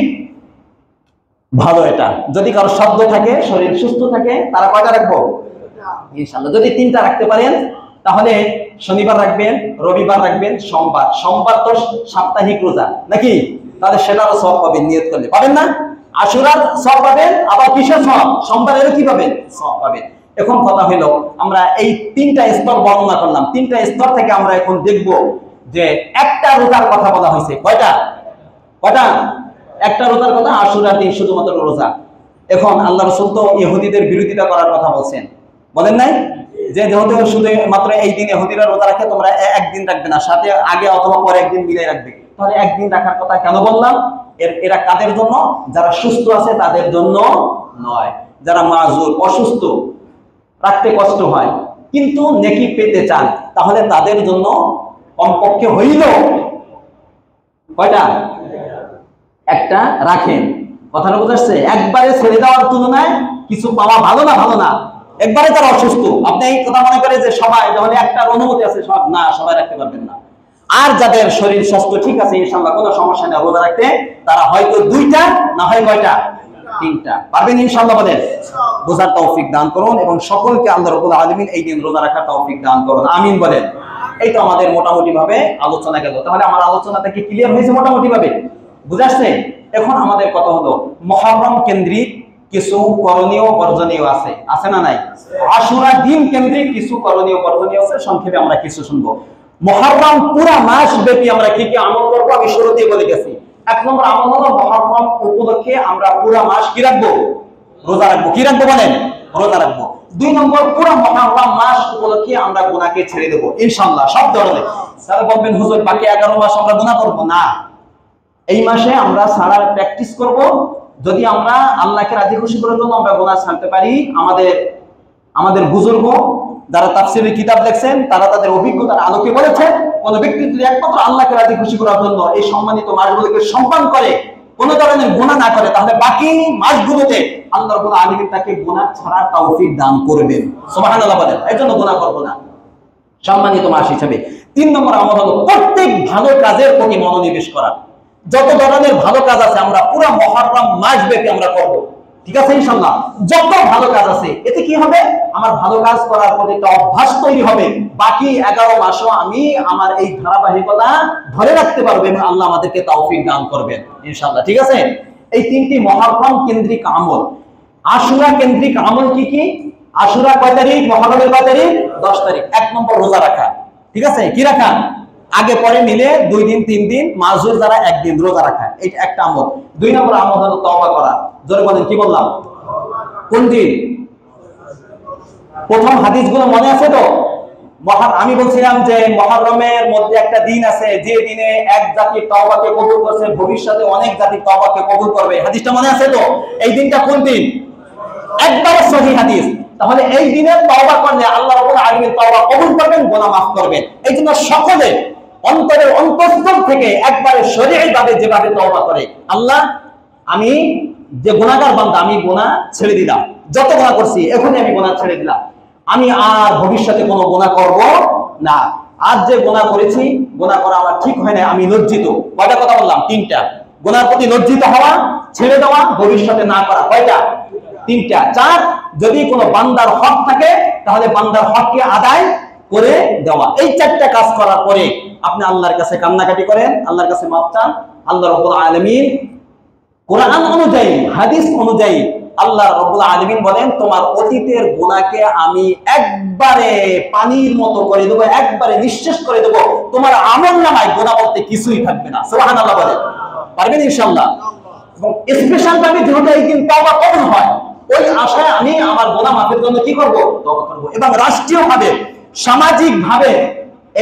[SPEAKER 1] ভালো। এটা যদি কারো শব্দ থাকে, শরীর সুস্থ থাকে, তারা কয়টা রাখবো? ইনশাআল্লাহ। যদি 3টা রাখতে পারেন তাহলে শনিবার রাখবেন, রবিবার রাখবেন, সোমবার। সোমবার তো সাপ্তাহিক রোজা নাকি? তাহলে সেটারও সওয়াব পাবেন নিয়ত করলে। পাবেন না? আশুরার সওয়াব পাবেন, আবার কিসের সওয়াব? সোমবারেরও কি পাবেন? সওয়াব পাবেন। এখন কথা হলো আমরা এই 3টা স্তর বর্ণনা করলাম। 3টা স্তর থেকে আমরা এখন দেখব যে একটা রোজার কথা বলা হয়েছে। কয়টা? কয়টা? একটা রোজার কথা, আশুরার দিন শুধুমাত্র রোজা। এখন আল্লাহ রাসূল তো ইহুদিদের বিরোধিতা করার কথা বলছেন, বলেন নাই? যে যেহেতু শুধু মাত্র এই দিনে ইহুদিরা রোজা রাখে, তোমরা একদিন রাখবে না, সাথে আগে অথবা পরে একদিন মিলাই রাখবে। তাহলে একদিন রাখার কথা কেন বললাম? এরা কাদের জন্য? যারা সুস্থ আছে তাদের জন্য নয়। যারা মাজুর, অসুস্থ, রাখতে কষ্ট হয় কিন্তু নেকি পেতে চান, তাহলে তাদের জন্য কমপক্ষে হইল কয়টা? একটা রাখেন। কথাটা বুঝাচ্ছে? একবারে ছেড়ে দেওয়ার তুলনায় কিছু পাওয়া ভালো না? ভালো না? একবারে যারা অসুস্থ, আপনি এই কথা মনে করে যে সবাই, তাহলে একটার অনুমতি আছে, সব না, সবাই রাখতে পারবেন না। আর যাদের শরীর স্বাস্থ্য ঠিক আছে ইনশাআল্লাহ, কোনো সমস্যা নেই রোজা রাখতে, তারা হয়তো 2টা না হয় কয়টা? 3টা। পারবেন ইনশাআল্লাহ বলেন। বোঝার তৌফিক দান করুন এবং সকলকে আল্লাহ রাব্বুল আলামিন এই দিন রোজা রাখার তৌফিক দান করুন, আমিন বলেন। এই তো আমাদের মোটামুটি ভাবে আলোচনা গেল। তাহলে আমার আলোচনাটা কি ক্লিয়ার হয়েছে মোটামুটি ভাবে? বুঝাচ্ছে? এখন আমাদের কথা হলো মুহররম কেন্দ্রিক কিছু করণীয় বর্জনীয় আছে, আছে না নাই? আশুরা দিন কেন্দ্রিক কিছু করণীয় বর্জনীয় আছে, সংক্ষেপে আমরা কিছু শুনবো। মুহররম পুরা মাস ব্যাপী আমরা কি কি আমল করব আমি শুরুতেই বলে গেছি। 1 নম্বর আমল হলো মুহররম উপলক্ষে আমরা পুরা মাস কি রাখবো? রোজা রাখবো। কি রাখবো বলেন? রোজা রাখবো। 2 নম্বর, পুরা মুহররম মাস উপলক্ষে আমরা গুনাহকে ছেড়ে দেব ইনশাআল্লাহ, সব ধরনের। তাহলে বলবেন হুজুর বাকি 11 মাস আমরা গুনাহ করব না। এই মাসে আমরা ছাড়ার প্র্যাকটিস করব। যদি আমরা আল্লাহকে রাজি খুশি করার জন্য আমরা গুনাহ ছাড়তে পারি, আমাদের বুজুর্গ যারা তাফসীরের কিতাব লিখছেন তারা তাদের অভিজ্ঞতার আলোকে বলেছেন, কোন ব্যক্তি যদি একমাত্র আল্লাহকে রাজি খুশি করার জন্য এই সম্মানিত মাসগুলোকে সম্মান করে, কোন ধরনের গুনাহ না করে, তাহলে বাকি মাসগুলোতে আল্লাহ রাব্বুল আলামিন তাকে গুনাহ ছাড়ার তৌফিক দান করবেন। সুবহানাল্লাহ বলেন। এজন্য গুনাহ করব না সম্মানিত মাস হিসেবে। 3 নম্বর আমল হলো প্রত্যেক ভালো কাজের প্রতি মনোনিবেশ করা। যত ধরনের ভালো কাজ আছে আমরা পুরো মুহররম মাস ব্যাপী আমরা করব, ঠিক আছে ইনশাআল্লাহ। যত ভালো কাজ আছে, এতে কি হবে? আমার ভালো কাজ করার প্রতি একটা অভ্যাস তৈরি হবে। বাকি 11 মাসও আমি আমার এই ধারাবাহিকতা ধরে রাখতে পারবো এবং আল্লাহ আমাদেরকে তৌফিক দান করবেন ইনশাআল্লাহ, ঠিক আছে? এই 3টি মুহররম কেন্দ্রিক আমল। আশুরা কেন্দ্রিক আমল কি কি? আশুরা কয় তারিখ? মুহররমের কয় তারিখ? 10 তারিখ। 1 নম্বর রোজা রাখা, ঠিক আছে? কি রাখা? আগে পরে মিলে 2 দিন 3 দিন, মাজুর যারা 1 দিন রোজা রাখা, এটা একটা আমল। 2 নম্বর আমল হলো তওবা করা। জোরে বলেন, কি বললাম? কোন দিন? প্রথম হাদিসগুলো মনে আছে তো? আমি বলছিলাম যে মুহররমের মধ্যে একটা দিন আছে যে দিনে এক জাতির তওবাকে কবুল করছে, ভবিষ্যতে অনেক জাতির তওবাকে কবুল করবে। হাদিসটা মনে আছে তো? এই দিনটা কোন দিন? একবারে সহিহ হাদিস। তাহলে এই দিনে তওবা করলে আল্লাহ রাব্বুল আলামিন তওবা কবুল করবেন, গুনাহ মাফ করবেন। এইজন্য সকলে অন্তরের অন্তঃস্থল থেকে একবারে শরীয়তভাবে যেভাবে তওবা করে, আল্লাহ আমি যে গুনাহগার বান্দা, আমি গুনাহ ছেড়ে দিলাম, যত গুনাহ করছি এখনই আমি গুনাহ ছেড়ে দিলাম, আমি আর ভবিষ্যতে কোনো গুনাহ করব না। আজ যে গুনাহ করেছি, গুনাহ করা আমার ঠিক হয় না, আমি লজ্জিত। কয়টা কথা বললাম? 3টা। গুনাহর প্রতি লজ্জিত হওয়া, ছেড়ে দেওয়া, ভবিষ্যতে না করা। কয়টা? 3টা। 4, যদি কোনো বান্দার হক থাকে তাহলে বান্দার হককে আদায় করে দেওয়া। এই 4টা কাজ করার পরে আপনি আল্লাহর কাছে কান্নাকাটি করেন, আল্লাহর কাছে মাপ চান। আল্লাহ রাব্বুল আলামিন কোরআন অনুযায়ী, হাদিস অনুযায়ী আল্লাহ রাব্বুল আলামিন বলেন, তোমার অতীতের গুনাহকে আমি একবারে পানির মতো করে দেব, একবারে নিঃশেষ করে দেব, তোমার আমলনামায় গুনাহ বলতে কিছুই থাকবে না। সুবহানাল্লাহ বলেন, পারবেন ইনশাআল্লাহ? এবং স্পেশাল ভাবে যেহেতু এই দিন তওবা কবুল হয়, ওই আশায় আমি আমার গুনাহ মাফের জন্য কি করব? তওবা করব। এবং রাষ্ট্রীয়ভাবে, সামাজিকভাবে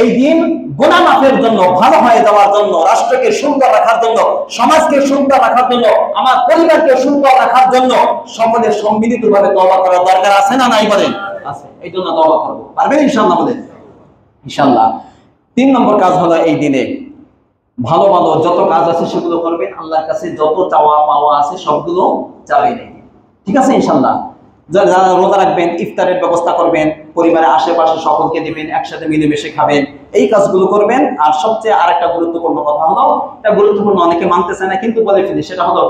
[SPEAKER 1] এই দিন গুনাহ মাফের জন্য, ভালো হয়ে যাওয়ার জন্য, রাষ্ট্রকে সুন্দর রাখার জন্য, সমাজকে সুন্দর রাখার জন্য, আমার পরিবারকে সুন্দর রাখার জন্য সকলের সম্মিলিতভাবে তওবা করার দরকার আছে না নাই বলেন? আছে। এই জন্য তওবা করব। পারবেন ইনশাআল্লাহ বলেন? ইনশাআল্লাহ। 3 নম্বর কাজ হলো এই দিনে ভালো ভালো যত কাজ আছে সেগুলো করবেন, আল্লাহর কাছে যত চাওয়া পাওয়া আছে সবগুলো চাবেন। ঠিক আছে ইনশাআল্লাহ? যারা রোজা রাখবেন, ইফতারের ব্যবস্থা করবেন, পরিবারের আশেপাশে সকলকে দিবেন, একসাথে মিলেমিশে খাবেন, এই কাজগুলো করবেন। আর সবচেয়ে আরেকটা গুরুত্বপূর্ণ কথা হলো, এটা গুরুত্বপূর্ণ, অনেকে মানতেছে না কিন্তু বলে ফেলি, সেটা হলো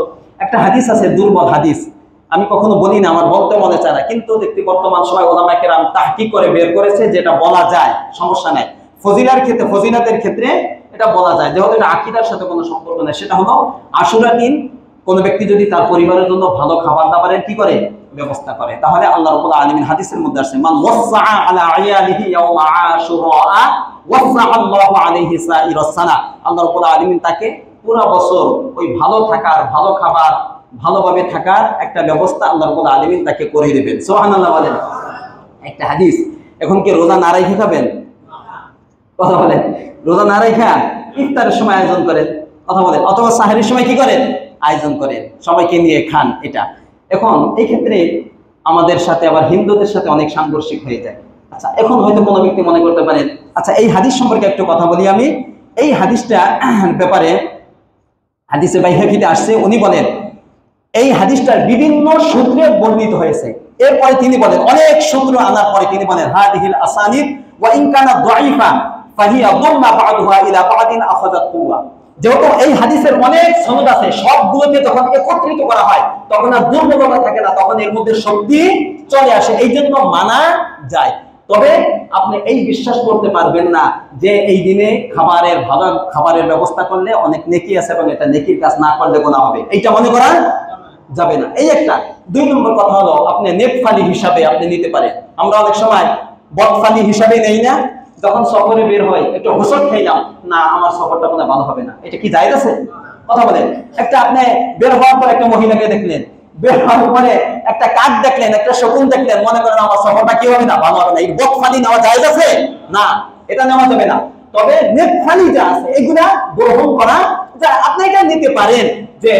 [SPEAKER 1] একটা হাদিস আছে, দুর্বল হাদিস, আমি কখনো বলি না, আমার বলতে মনে চায় না, কিন্তু দেখতে বর্তমান সময় ওলামায়ে কেরাম তাহকিক করে বের করেছে যেটা বলা যায়, সমস্যা নাই। ফজিলাতের ক্ষেত্রে এটা বলা যায়, যেহেতু এটা আকীদার সাথে কোনো সম্পর্ক নেই। সেটা হলো আশুরা দিন কোন ব্যক্তি যদি তার পরিবারের জন্য ভালো খাবার দাবারের কি করে? ব্যবস্থা করে, তাহলে আল্লাহ রাব্বুল আলামিন হাদিসের মধ্যে আছে, মান ওয়াসআ আলা আয়ালিহি ইয়াওমা আশুরা ওয়াসআ আল্লাহু আলাইহি সাইরাস সানা। আল্লাহ রাব্বুল আলামিন তাকে পুরো বছর ওই ভালো থাকার, ভালো খাবার, ভালোভাবে থাকার একটা ব্যবস্থা আল্লাহ রাব্বুল আলামিন তাকে করে দিবেন। সুবহানাল্লাহ বলেন। একটা হাদিস, এখন কি রোজা না রেখে খাবেন? কথা বলেন। রোজা না রেখে ইফতারের সময় আয়োজন করেন, কথা বলেন, অথবা সাহরির সময় কি করেন? আয়োজন করেন, সবাইকে নিয়ে খান। এটা এখন এই ক্ষেত্রে আমাদের সাথে আবার হিন্দুদের সাথে অনেক সাংঘর্ষিক হয়ে যায়। আচ্ছা, এখন হয়তো কোনো ব্যক্তি মনে করতে পারেন, আচ্ছা এই হাদিস সম্পর্কে একটু কথা বলি আমি। এই হাদিসটা ব্যাপারে হাদিসে বাইহাকিতে আসছে, উনি বলেন এই হাদিসটার বিভিন্ন সূত্রে বর্ণিত হয়েছে। এরপরে তিনি বলেন, অনেক সূত্র আনার পরে তিনি বলেন, হাদিহিল আসানিদ ওয়া ইন কানা দাঈফা ফাহিয়া দাম্মা বা'দুহা ইলা বা'দিন আখাযাত কুওয়া। যেহেতু এই হাদিসের অনেক সনদ আছে, সবগুলোকে যখন একত্রিত করা হয় তখন আর দুর্বলতা থাকে না, তখন এর মধ্যে শক্তি চলে আসে, এই জন্য মানা যায়। তবে আপনি এই বিশ্বাস করতে পারবেন না যে এই দিনে ভালো খাবারের ব্যবস্থা করলে অনেক নেকি আছে এবং এটা নেকির কাজ না করলে গুনাহ হবে, এইটা মনে করা যাবে না। এই একটা। 2 নম্বর কথা হলো, আপনি নেকফালি হিসাবে আপনি নিতে পারেন। আমরা অনেক সময় বদফালি হিসাবে নেই না, যখন সফরে বের হয় একটু হোসট খাইলাম, না আমার সফরটা মনে ভালো হবে না, এটা কি জায়েজ আছে? কথা বলেন। একটা আপনি বের হওয়ার পর একটা মহিলাকে দেখলেন, বের হওয়ার পরে একটা কাক দেখলেন, একটা শকুন দেখলেন, মনে করেন আমার সফরটা কি হবে না, ভালো হবে না, এই বদফালি নেওয়া জায়েজ আছে? না, এটা নেওয়া যাবে না। তবে নেকফালি যা আছে এগুলা গ্রহণ করা যায়, আপনি এটা নিতে পারেন যে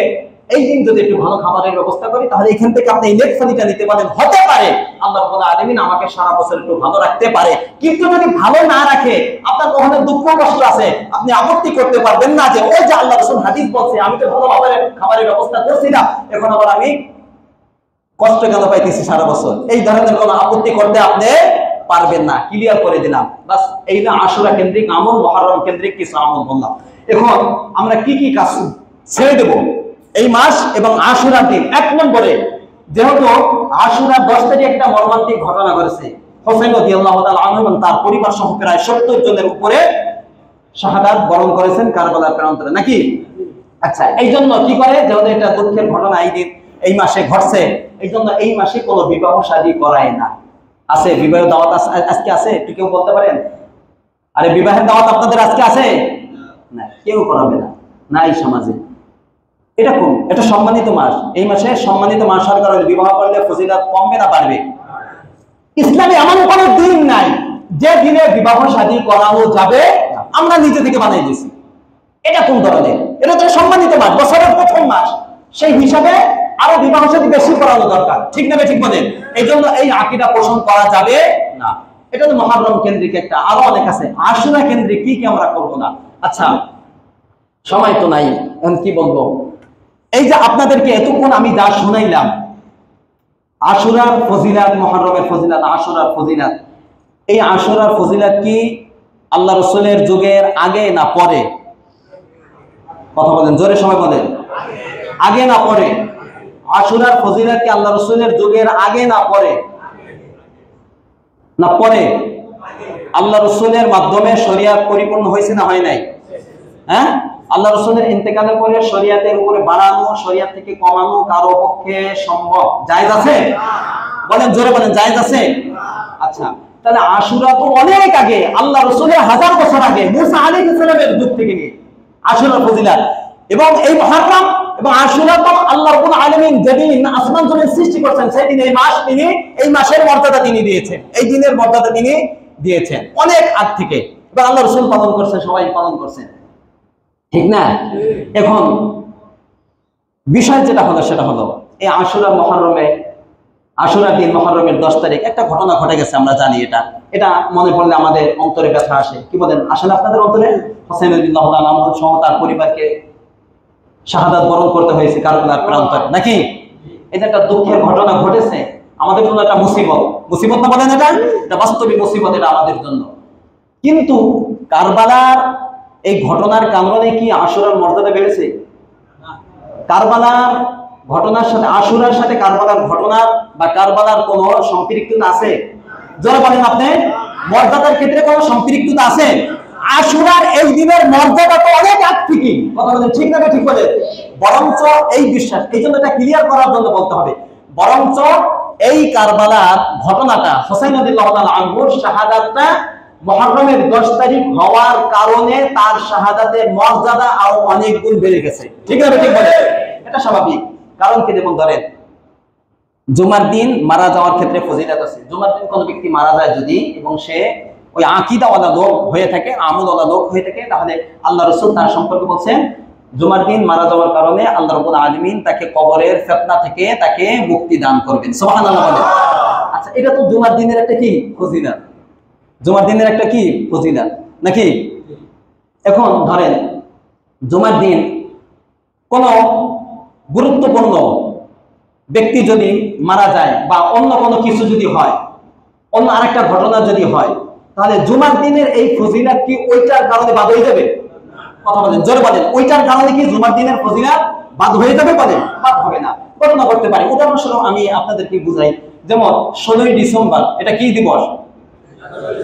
[SPEAKER 1] এই দিন যদি একটু ভালো খাবারের ব্যবস্থা করি তাহলে এখান থেকে আপনি এই নেকফালিটা নিতে পারেন। হতে পারে আল্লাহ রাব্বুল আলামিন আমাকে সারা বছর একটু ভালো রাখতে পারে, কিন্তু যদি ভালো না রাখে, আপনার কখনো দুঃখ কষ্ট আছে, আপনি আপত্তি করতে পারবেন না যে ওই যে আল্লাহ রাসূল হাদিস বলছে, আমি তো ভালো খাবারের ব্যবস্থা করছি না, এখন আবার আমি কষ্ট কেন পাইতেছি সারা বছর, এই ধরনের কোনো আপত্তি করতে আপনি পারবেন না। ক্লিয়ার করে দিলাম। বাস এই না আশুরা কেন্দ্রিক আমল, মুহররম কেন্দ্রিক কিছু আমল বললাম। এখন আমরা কি কি কাজ ছেড়ে দেব এই মাস এবং আশুরার দিন? 1 নম্বরে, যেহেতু আশুরার 10 তারিখে একটা মর্মান্তিক ঘটনা ঘটেছে, হোসেন রাদিয়াল্লাহু তাআলা আনহু এবং তার পরিবার সহ প্রায় 70 জনের উপরে শাহাদাত বরণ করেছেন কারবালার প্রান্তরে, নাকি? আচ্ছা, এই জন্য কি করে, যেহেতু এটা দুঃখের ঘটনা এই দিন এই মাসে ঘটছে, এই জন্য এই মাসে কোনো বিবাহ শাদী করায় না। আছে বিবাহ দাওয়াত আজকে আছে? একটু কেউ বলতে পারেন? আরে বিবাহের দাওয়াত আপনাদের আজকে আছে? না, কেউ করাবে না, নাই সমাজে। এটা কোন, এটা সম্মানিত মাস, এই মাসে সম্মানিত মাস হওয়ার কারণে বিবাহ করলে ফজিলত কমবে না বাড়বে? ইসলামে এমন কোনো দিন নাই যে দিনে বিবাহ শাদী করানো যাবে, আমরা নিজে থেকে বানাই দিয়েছি। এটা কোন ধরনের? এটা তো সম্মানিত মাস, বছরের প্রথম মাস, সেই হিসাবে আরো বিবাহ শাদী বেশি করানো দরকার, ঠিক না? ঠিক বলেন। এই জন্য এই আকীদা পোষণ করা যাবে না। এটা তো মুহররম কেন্দ্রিক একটা, আরো অনেক আছে। আশুরা কেন্দ্রিক কি কি আমরা করব না? আচ্ছা, সময় তো নাই, এখন কি বলবো? এই যে আপনাদেরকে এতক্ষণ আমি যা শুনাইলাম, আশুরার ফজিলাত, মুহররমের ফজিলাত, আশুরার ফজিলাত, এই আশুরার ফজিলাত কি আল্লাহ রাসূলের যুগের আগে না পরে? কথা বলেন, জোরে সবাই বলেন, আগে না পরে? আশুরার ফজিলাত কি আল্লাহ রাসূলের যুগের আগে না পরে? না পরে? আল্লাহ রসুলের মাধ্যমে শরিয়াত পরিপূর্ণ হয়েছে না হয় নাই? হ্যাঁ, আল্লাহ রসুলের ইন্তেকালের পরে শরিয়াতের উপরে বাড়ানো, শরিয়াত থেকে কমানো কারো পক্ষে সম্ভব জায়েজ আছে? বলেন, জোরে বলেন, জায়েজ আছে? আচ্ছা, তাহলে আশুরা তো অনেক আগে, আল্লাহ রসুলের 1000 বছর আগে, মুসা আলাইহিস সালামের যুগ থেকে নিয়ে আশুরার ফজিলত। এবং এই মুহররম এবং আশুরা তো আল্লাহ রাব্বুল আলামিন যেদিন আসমান জমিন সৃষ্টি করেছেন সেদিন এই মাস তিনি, এই মাসের মর্যাদা তিনি দিয়েছেন, এই দিনের মর্যাদা তিনি দিয়েছেন অনেক আগ থেকে। এবার আল্লাহ রসুল পালন করছেন, সবাই পালন করছেন, ঠিক না? এখন বিষয় যেটা হলো সেটা হলো এই আশুরা মুহররমে, আশুরা দিন মুহররমের 10 তারিখ একটা ঘটনা ঘটে গেছে, আমরা জানি। এটা মনে পড়লে আমাদের অন্তরে ব্যথা আসে। কি বলেন, আসে না আপনাদের অন্তরে? হোসেন রাদিয়াল্লাহু তাআলা আনহু সহ তার পরিবারকে শাহাদাত বরণ করতে হয়েছে কারবালার প্রান্তরে, নাকি? এটা একটা দুঃখের ঘটনা ঘটেছে আমাদের জন্য, একটা মুসিবত। মুসিবত না বলেন, এটা বাস্তবিক মুসিবত এটা আমাদের জন্য। কিন্তু কারবালার এই ঘটনার কারণে কি আশুরার মর্যাদা বেড়েছে? কারবালার ঘটনার সাথে আশুরার সাথে কারবালার ঘটনার বা কারবালার কোন সম্পৃক্ততা আছে? যারা বলেন আপনি, মর্যাদার ক্ষেত্রে কোন সম্পৃক্ততা আছে? আশুরার এই দিনের মর্যাদা তো অনেক আগ থেকে, কথা বলেন ঠিক না? ঠিক বলেন। বরঞ্চ এই বিশ্বাস, এই জন্য এটা ক্লিয়ার করার জন্য বলতে হবে, বরঞ্চ এই কারবালার ঘটনাটা হোসেন রাদিয়াল্লাহু তাআলা আনহুর শাহাদাতটা মুহররমের 10 তারিখ হওয়ার কারণে তার শাহাদাতের মর্যাদা আরো অনেক গুণ বেড়ে গেছে, ঠিক না? ঠিক বলেন, এটা স্বাভাবিক। কারণ কি, যেমন ধরেন জুমার দিন মারা যাওয়ার ক্ষেত্রে ফজিলত আছে। জুমার দিন কোন ব্যক্তি মারা যায় যদি, এবং সে ওই আকীদাওয়ালা লোক হয়ে থাকে, আমলওয়ালা লোক হয়ে থাকে, তাহলে আল্লাহ রাসূল তার সম্পর্কে বলছেন জুমার দিন মারা যাওয়ার কারণে আল্লাহ রাব্বুল আলামিন তাকে কবরের ফিতনা থেকে তাকে মুক্তি দান করবেন। সুবহানাল্লাহ বলেন। আচ্ছা, এটা তো জুমার দিনের একটা কি ফজিলত, জুমার দিনের একটা কি ফজিলত, নাকি? এখন ধরেন জুমার দিন কোন গুরুত্বপূর্ণ ব্যক্তি যদি মারা যায় বা অন্য কোনো কিছু যদি হয়, অন্য আরেকটা ঘটনা যদি হয়, তাহলে জুমার দিনের এই ফজিলত কি ওইটার কারণে বাদ হয়ে যাবে? কথা বলেন, জোরে বলেন, ওইটার কারণে কি জুমার দিনের ফজিলত বাদ হয়ে যাবে? বলেন, বাদ হবে না। ঘটনা করতে পারি, উদাহরণস্বরূপ আমি আপনাদেরকে বুঝাই। যেমন 16ই ডিসেম্বর, এটা কি দিবস?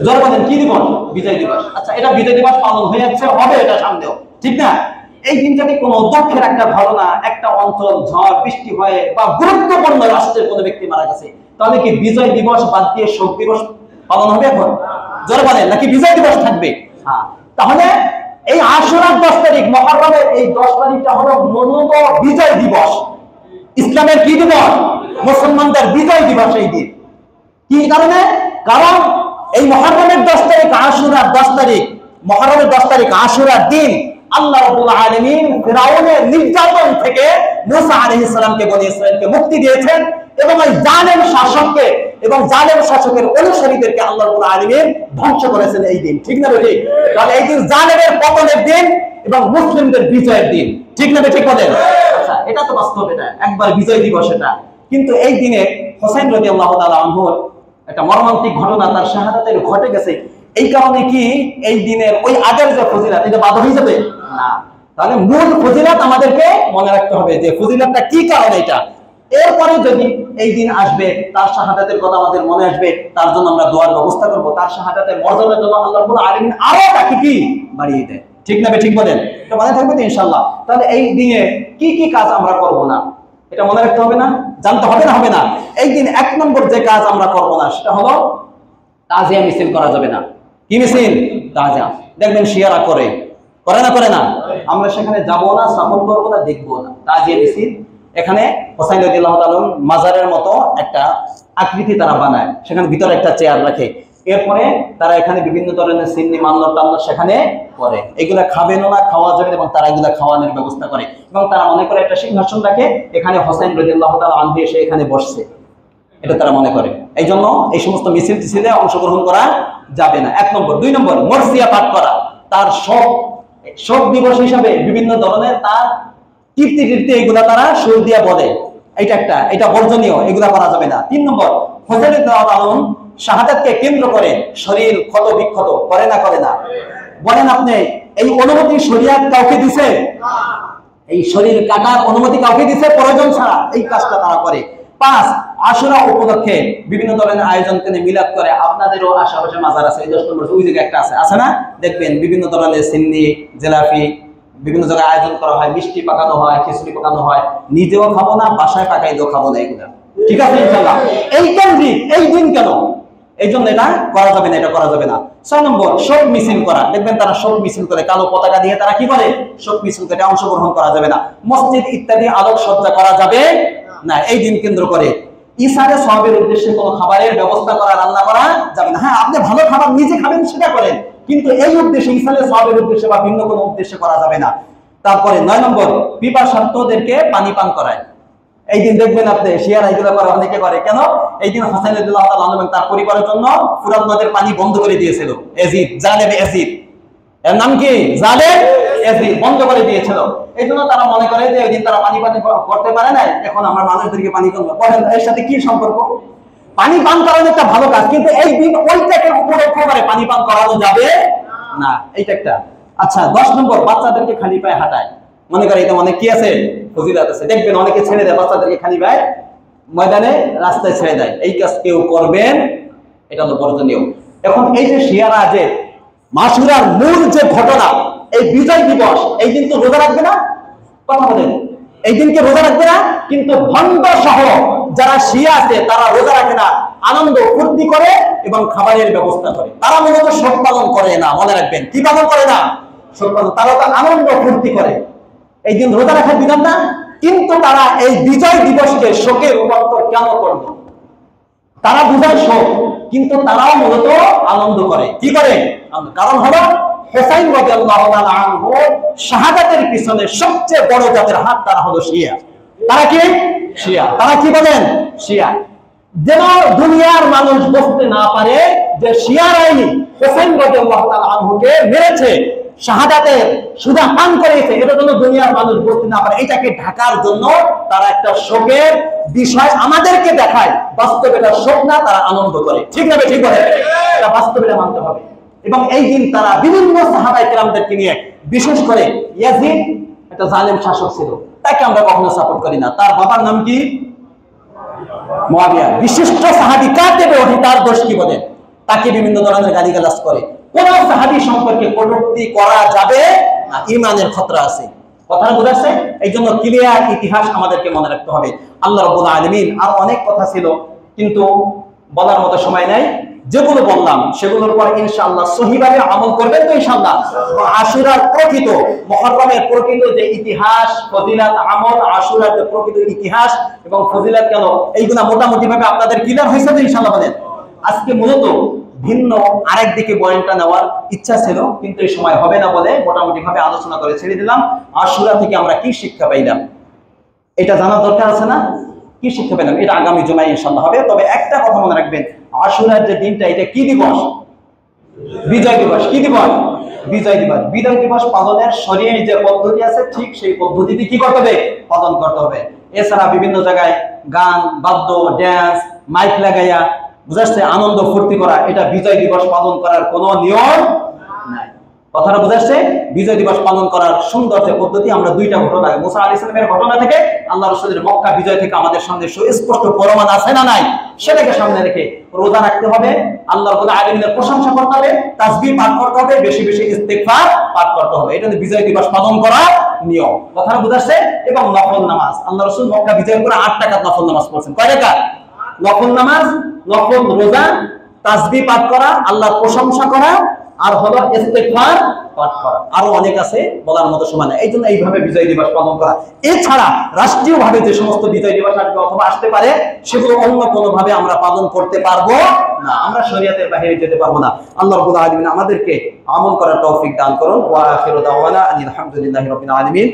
[SPEAKER 1] জোরে বলেন, কি দিবস? বিজয় দিবস। আচ্ছা, এটা বিজয় দিবস পালন হয়ে যাচ্ছে, হবে এটা সামনেও, ঠিক না? এই দিনটাতে কোন দুঃখের একটা ঘটনা, একটা অঞ্চল ঝড় বৃষ্টি হয়ে বা গুরুত্বপূর্ণ রাষ্ট্রের কোন ব্যক্তি মারা গেছে, তাহলে কি বিজয় দিবস বাদ দিয়ে শোক দিবস পালন হবে এখন? জোরে বলেন, নাকি বিজয় দিবস থাকবে? হ্যাঁ। তাহলে এই আশুরার 10 তারিখ, মুহররমের এই 10 তারিখটা হলো মূলত বিজয় দিবস। ইসলামের কি দিবস? মুসলমানদের বিজয় দিবস এই দিন। কি কারণে? কারণ এই মুহররমের 10 তারিখ, আশুরার 10 তারিখ, মুহররমের 10 তারিখ আশুরার দিন আল্লাহ রাব্বুল আলামিন ফিরাউনের নির্যাতন থেকে মুসা আলাইহিস সালামকে, বনি ইসরাইলকে মুক্তি দিয়েছেন, এবং ওই জালেম শাসককে এবং জালেম শাসকের অনুসারীদেরকে আল্লাহ রাব্বুল আলামিন ধ্বংস করেছেন এই দিন, ঠিক না? ঠিক। তাহলে এই দিন জালেমের পতনের দিন এবং মুসলিমদের বিজয়ের দিন, ঠিক না? ঠিক বলেন। আচ্ছা, এটা তো বাস্তব, এটা একবার বিজয় দিবস এটা। কিন্তু এই দিনে হোসেন রাদিয়াল্লাহু তাআলা আনহুর একটা মর্মান্তিক ঘটনা, তার শাহাদাতের ঘটে গেছে। এই কারণে কি এই দিনের ওই আগের যে ফজিলত, এটা বাদ হয়ে যাবে না? তাহলে মূল ফজিলত আমাদেরকে মনে রাখতে হবে যে ফজিলতটা কি কারণে এটা। এরপরে যদি এই দিন আসবে, তার শাহাদাতের কথা আমাদের মনে আসবে, তার জন্য আমরা দোয়ার ব্যবস্থা করব, তার শাহাদাতের মর্যাদার জন্য আল্লাহ রাব্বুল আলামিন আরো তাকে কি বাড়িয়ে দেয়, ঠিক না? ঠিক বলেন, এটা মনে থাকবে তো ইনশাআল্লাহ। তাহলে এই দিনে কি কি কাজ আমরা করব না, এটা মনে রাখতে হবে না? জানতে হবে না? হবে না? এই দিন 1 নম্বর যে কাজ আমরা করব না সেটা হলো তাজিয়া মিছিল করা যাবে না। কি মিছিল? তাজিয়া। দেখবেন শিয়ারা করে না? করে না? আমরা সেখানে যাব না, সাপোর্ট করব না, দেখব না। তাজিয়া মিছিল, এখানে হোসেন রাদিয়াল্লাহু তাআলা মাজারের মতো একটা আকৃতি তারা বানায়, সেখানে ভিতরে একটা চেয়ার রাখে, এরপরে তারা এখানে বিভিন্ন ধরনের সিন্নি মান্নত টান্নত সেখানে করে। এগুলা খাবেন না, খাওয়া যাবে, এবং তারা এগুলা খাওয়ানোর ব্যবস্থা করে, এবং তারা মনে করে একটা সিংহাসন রাখে, এখানে হোসেন রাদিয়াল্লাহু তাআলা আনহু এসে এখানে বসছে, এটা তারা মনে করে। এই জন্য এই সমস্ত মিছিল টিছিলে অংশগ্রহণ করা যাবে না, 1 নম্বর। 2 নম্বর, মরসিয়া পাঠ করা, তার শোক দিবস হিসাবে বিভিন্ন ধরনের তার কীর্তি এগুলা তারা সুর দিয়া বলে, এটা বর্জনীয়, এগুলা করা যাবে না। 3 নম্বর, হোসেন রাদিয়াল্লাহু তাআলা শাহাদাতকে কেন্দ্র করে শরীর ক্ষত বিক্ষত করে না? করে না? বলেন আপনি, এই অনুমতি শরিয়াত কাউকে দিছে? এই শরীর কাটার অনুমতি কাউকে দিছে? প্রয়োজন ছাড়া এই কাজটা তারা করে। 5 আশুরা উপলক্ষে বিভিন্ন ধরনের আয়োজন করে মিলাদ করে। আপনাদেরও আশেপাশে মাজার আছে, এই 10 নম্বর ওই জায়গায় একটা আছে না? দেখবেন বিভিন্ন ধরনের সিন্নি, জিলাপি বিভিন্ন জায়গায় আয়োজন করা হয়, মিষ্টি পাকানো হয়, খিচুড়ি পাকানো হয়। নিজেও খাবো না, বাসায় পাকাইলেও খাবো না এগুলা। ঠিক আছে ইনশাআল্লাহ। এই কেন্দ্রিক এই দিন কেন? এই জন্য এটা করা যাবে না, এটা করা যাবে না। 6 নম্বর শোক মিছিল করা। দেখবেন তারা শোক মিছিল করে, কালো পতাকা দিয়ে তারা কি করে? শোক মিছিল করে। অংশগ্রহণ করা যাবে না। মসজিদ ইত্যাদি আলোকসজ্জা করা যাবে না এই দিন কেন্দ্র করে। ইসারে সওয়াবের উদ্দেশ্যে কোনো খাবারের ব্যবস্থা করা, রান্না করা যাবে না। হ্যাঁ, আপনি ভালো খাবার নিজে খাবেন সেটা করেন, কিন্তু এই উদ্দেশ্যে ইসারে সওয়াবের উদ্দেশ্যে বা ভিন্ন কোনো উদ্দেশ্যে করা যাবে না। তারপরে 9 নম্বর পিপাসার্তদেরকে পানি পান করায়। এই দিন দেখবেন আপনি শিয়ারা এগুলো করে, অনেকে করে। কেন? এই দিন হোসেন রাদিয়াল্লাহু তাআলা আনহু তার পরিবারের জন্য ফুরাত নদের পানি বন্ধ করে দিয়েছিল। এজিদ, জালেম এজিদ, এর নাম কি? জালেম এজিদ বন্ধ করে দিয়েছিল। এই জন্য তারা মনে করে যে এই দিন তারা পানি করতে পারে না, এখন আমরা মানুষদেরকে পানি করবো। বলেন এর সাথে কি সম্পর্ক? পানি পান করানো একটা ভালো কাজ, কিন্তু এই দিন ওইটাকে উপলক্ষ করে পানি পান করানো যাবে না, এইটা একটা। আচ্ছা 10 নম্বর বাচ্চাদেরকে খালি পায়ে হাঁটায়। মনে করে এটা অনেক কি আছে, ফজিলত আছে। দেখবেন অনেকে ছেড়ে দেয় বাচ্চাদেরকে খালি পায়ে ময়দানে, রাস্তায় ছেড়ে দেয়। এই কাজ কেউ করবেন, এটা হলো বর্জনীয়। এখন এই যে শিয়ারা যে মাসুরার মূল যে ঘটনা, এই বিজয় দিবস, এই দিন তো রোজা রাখবে না? কথা বলেন, এই দিনকে রোজা রাখবে না, কিন্তু ভণ্ড সহ যারা শিয়া আছে তারা রোজা রাখে না, আনন্দ ফুর্তি করে এবং খাবারের ব্যবস্থা করে। তারা মূলত শোক পালন করে না। মনে রাখবেন, কি পালন করে না? শোক পালন। তারা তো আনন্দ ফুর্তি করে। এই দিন রোজা রাখার বিধান না, কিন্তু তারা এই বিজয় দিবসকে শোকে রূপান্তর কেন করবে? তারা বুঝায় শোক, কিন্তু তারাও মূলত আনন্দ করে। কি করে? কারণ হলো হোসাইন রাদিয়াল্লাহু তাআলা আনহু শাহাদাতের পিছনে সবচেয়ে বড় জাতের হাত তারা হলো শিয়া। তারা কি? শিয়া। তারা কি বলেন? শিয়া। যেন দুনিয়ার মানুষ বুঝতে না পারে যে শিয়ারাই হোসাইন রাদিয়াল্লাহু তাআলা আনহুকে মেরেছে, শাহাদাতের সুধা পান করেছে, এটা যেন দুনিয়ার মানুষ বুঝতে না পারে, এটাকে ঢাকার জন্য তারা একটা শোকের বিষয় আমাদেরকে দেখায়। বাস্তবে এটা শোক না, তারা আনন্দ করে। ঠিক না? ঠিক বলে, এটা বাস্তবে মানতে হবে। এবং এই দিন তারা বিভিন্ন সাহাবায়ে কেরামদেরকে নিয়ে, বিশেষ করে ইয়াজিদ একটা জালেম শাসক ছিল, তাকে আমরা কখনো সাপোর্ট করি না। তার বাবার নাম কি? মুয়াবিয়া, বিশিষ্ট সাহাবী, কাতেবে ওহী। তার দোষ কি বলেন? তাকে বিভিন্ন ধরনের গালিগালাজ করে। কোন সাহাবী সম্পর্কে কটূক্তি করা যাবে না, ঈমানের খতরা আছে। কথাটা বুঝাচ্ছে? এই জন্য ক্লিয়ার ইতিহাস আমাদেরকে মনে রাখতে হবে। আল্লাহ রাব্বুল আলামিন, আর অনেক কথা ছিল কিন্তু বলার মতো সময় নাই। যেগুলো বললাম সেগুলোর পর ইনশাআল্লাহ সহিভাবে আমল করবেন তো ইনশাআল্লাহ। আশুরার প্রকৃত, মুহররমের প্রকৃত যে ইতিহাস, ফজিলত, আমল, আশুরার যে প্রকৃত ইতিহাস এবং ফজিলত কেন, এইগুলা মোটামুটি ভাবে আপনাদের ক্লিয়ার হয়েছে তো ইনশাআল্লাহ? বলেন। আজকে মূলত ভিন্ন আরেক দিকে বয়ানটা নেওয়ার ইচ্ছা ছিল, কিন্তু এই সময় হবে না বলে মোটামুটি ভাবে আলোচনা করে ছেড়ে দিলাম। আশুরা থেকে আমরা কি শিক্ষা পাইলাম এটা জানার দরকার আছে না? কি শিক্ষা পেলাম এটা আগামী জুমায় ইনশাআল্লাহ হবে। তবে একটা কথা মনে রাখবেন, আশুরার যে দিনটা, এটা কি দিবস? বিজয় দিবস। কি দিবস? বিজয় দিবস। বিজয় দিবস পালনের শরীয়তে যে পদ্ধতি আছে, ঠিক সেই পদ্ধতিতে কি করতে হবে? পালন করতে হবে। এছাড়া বিভিন্ন জায়গায় গান, বাদ্য, ড্যান্স, মাইক লাগাইয়া বুঝাচ্ছে আনন্দ ফুর্তি করা, এটা বিজয় দিবস পালন করার কোনো নিয়ম নাই। কথাটা বুঝাচ্ছে? বিজয় দিবস পালন করার সুন্দর যে পদ্ধতি, আমরা দুইটা ঘটনা, মুসা আলাইহিস সালামের ঘটনা থেকে আল্লাহ রাসূলের মক্কা বিজয় থেকে আমাদের সামনে সুস্পষ্ট প্রমাণ আছে না নাই, সেটাকে সামনে রেখে রোজা রাখতে হবে, আল্লাহ রাব্বুল আলামিনের প্রশংসা করতে হবে, তাসবিহ পাঠ করতে হবে, বেশি বেশি ইস্তিগফার পাঠ করতে হবে। এটা হচ্ছে বিজয় দিবস পালন করার নিয়ম। কথাটা বুঝাচ্ছে? এবং নফল নামাজ, আল্লাহ রাসূল মক্কা বিজয়ের পরে 8 রাকাত নফল নামাজ পড়ছেন। কয় রাকাত? নফল নামাজ, নফল রোজা, তাসবিহ পাঠ করা, আল্লাহর প্রশংসা করা, আর হলো ইস্তিগফার পাঠ করা। আরো অনেক আছে, বলার মতো সময় নেই। এই জন্য এইভাবে বিজয় দিবস পালন করা। এছাড়া রাষ্ট্রীয়ভাবে যে সমস্ত বিজয় দিবস আসবে অথবা আসতে পারে, সেগুলো অন্য কোনো ভাবে আমরা পালন করতে পারবো না, আমরা শরীয়তের বাইরে যেতে পারবো না। আল্লাহ রাব্বুল আলামিন আমাদেরকে আমল করার তৌফিক দান করুন। ওয়া আখিরু দাওয়ানা আলহামদুলিল্লাহি রাব্বিল আলামিন।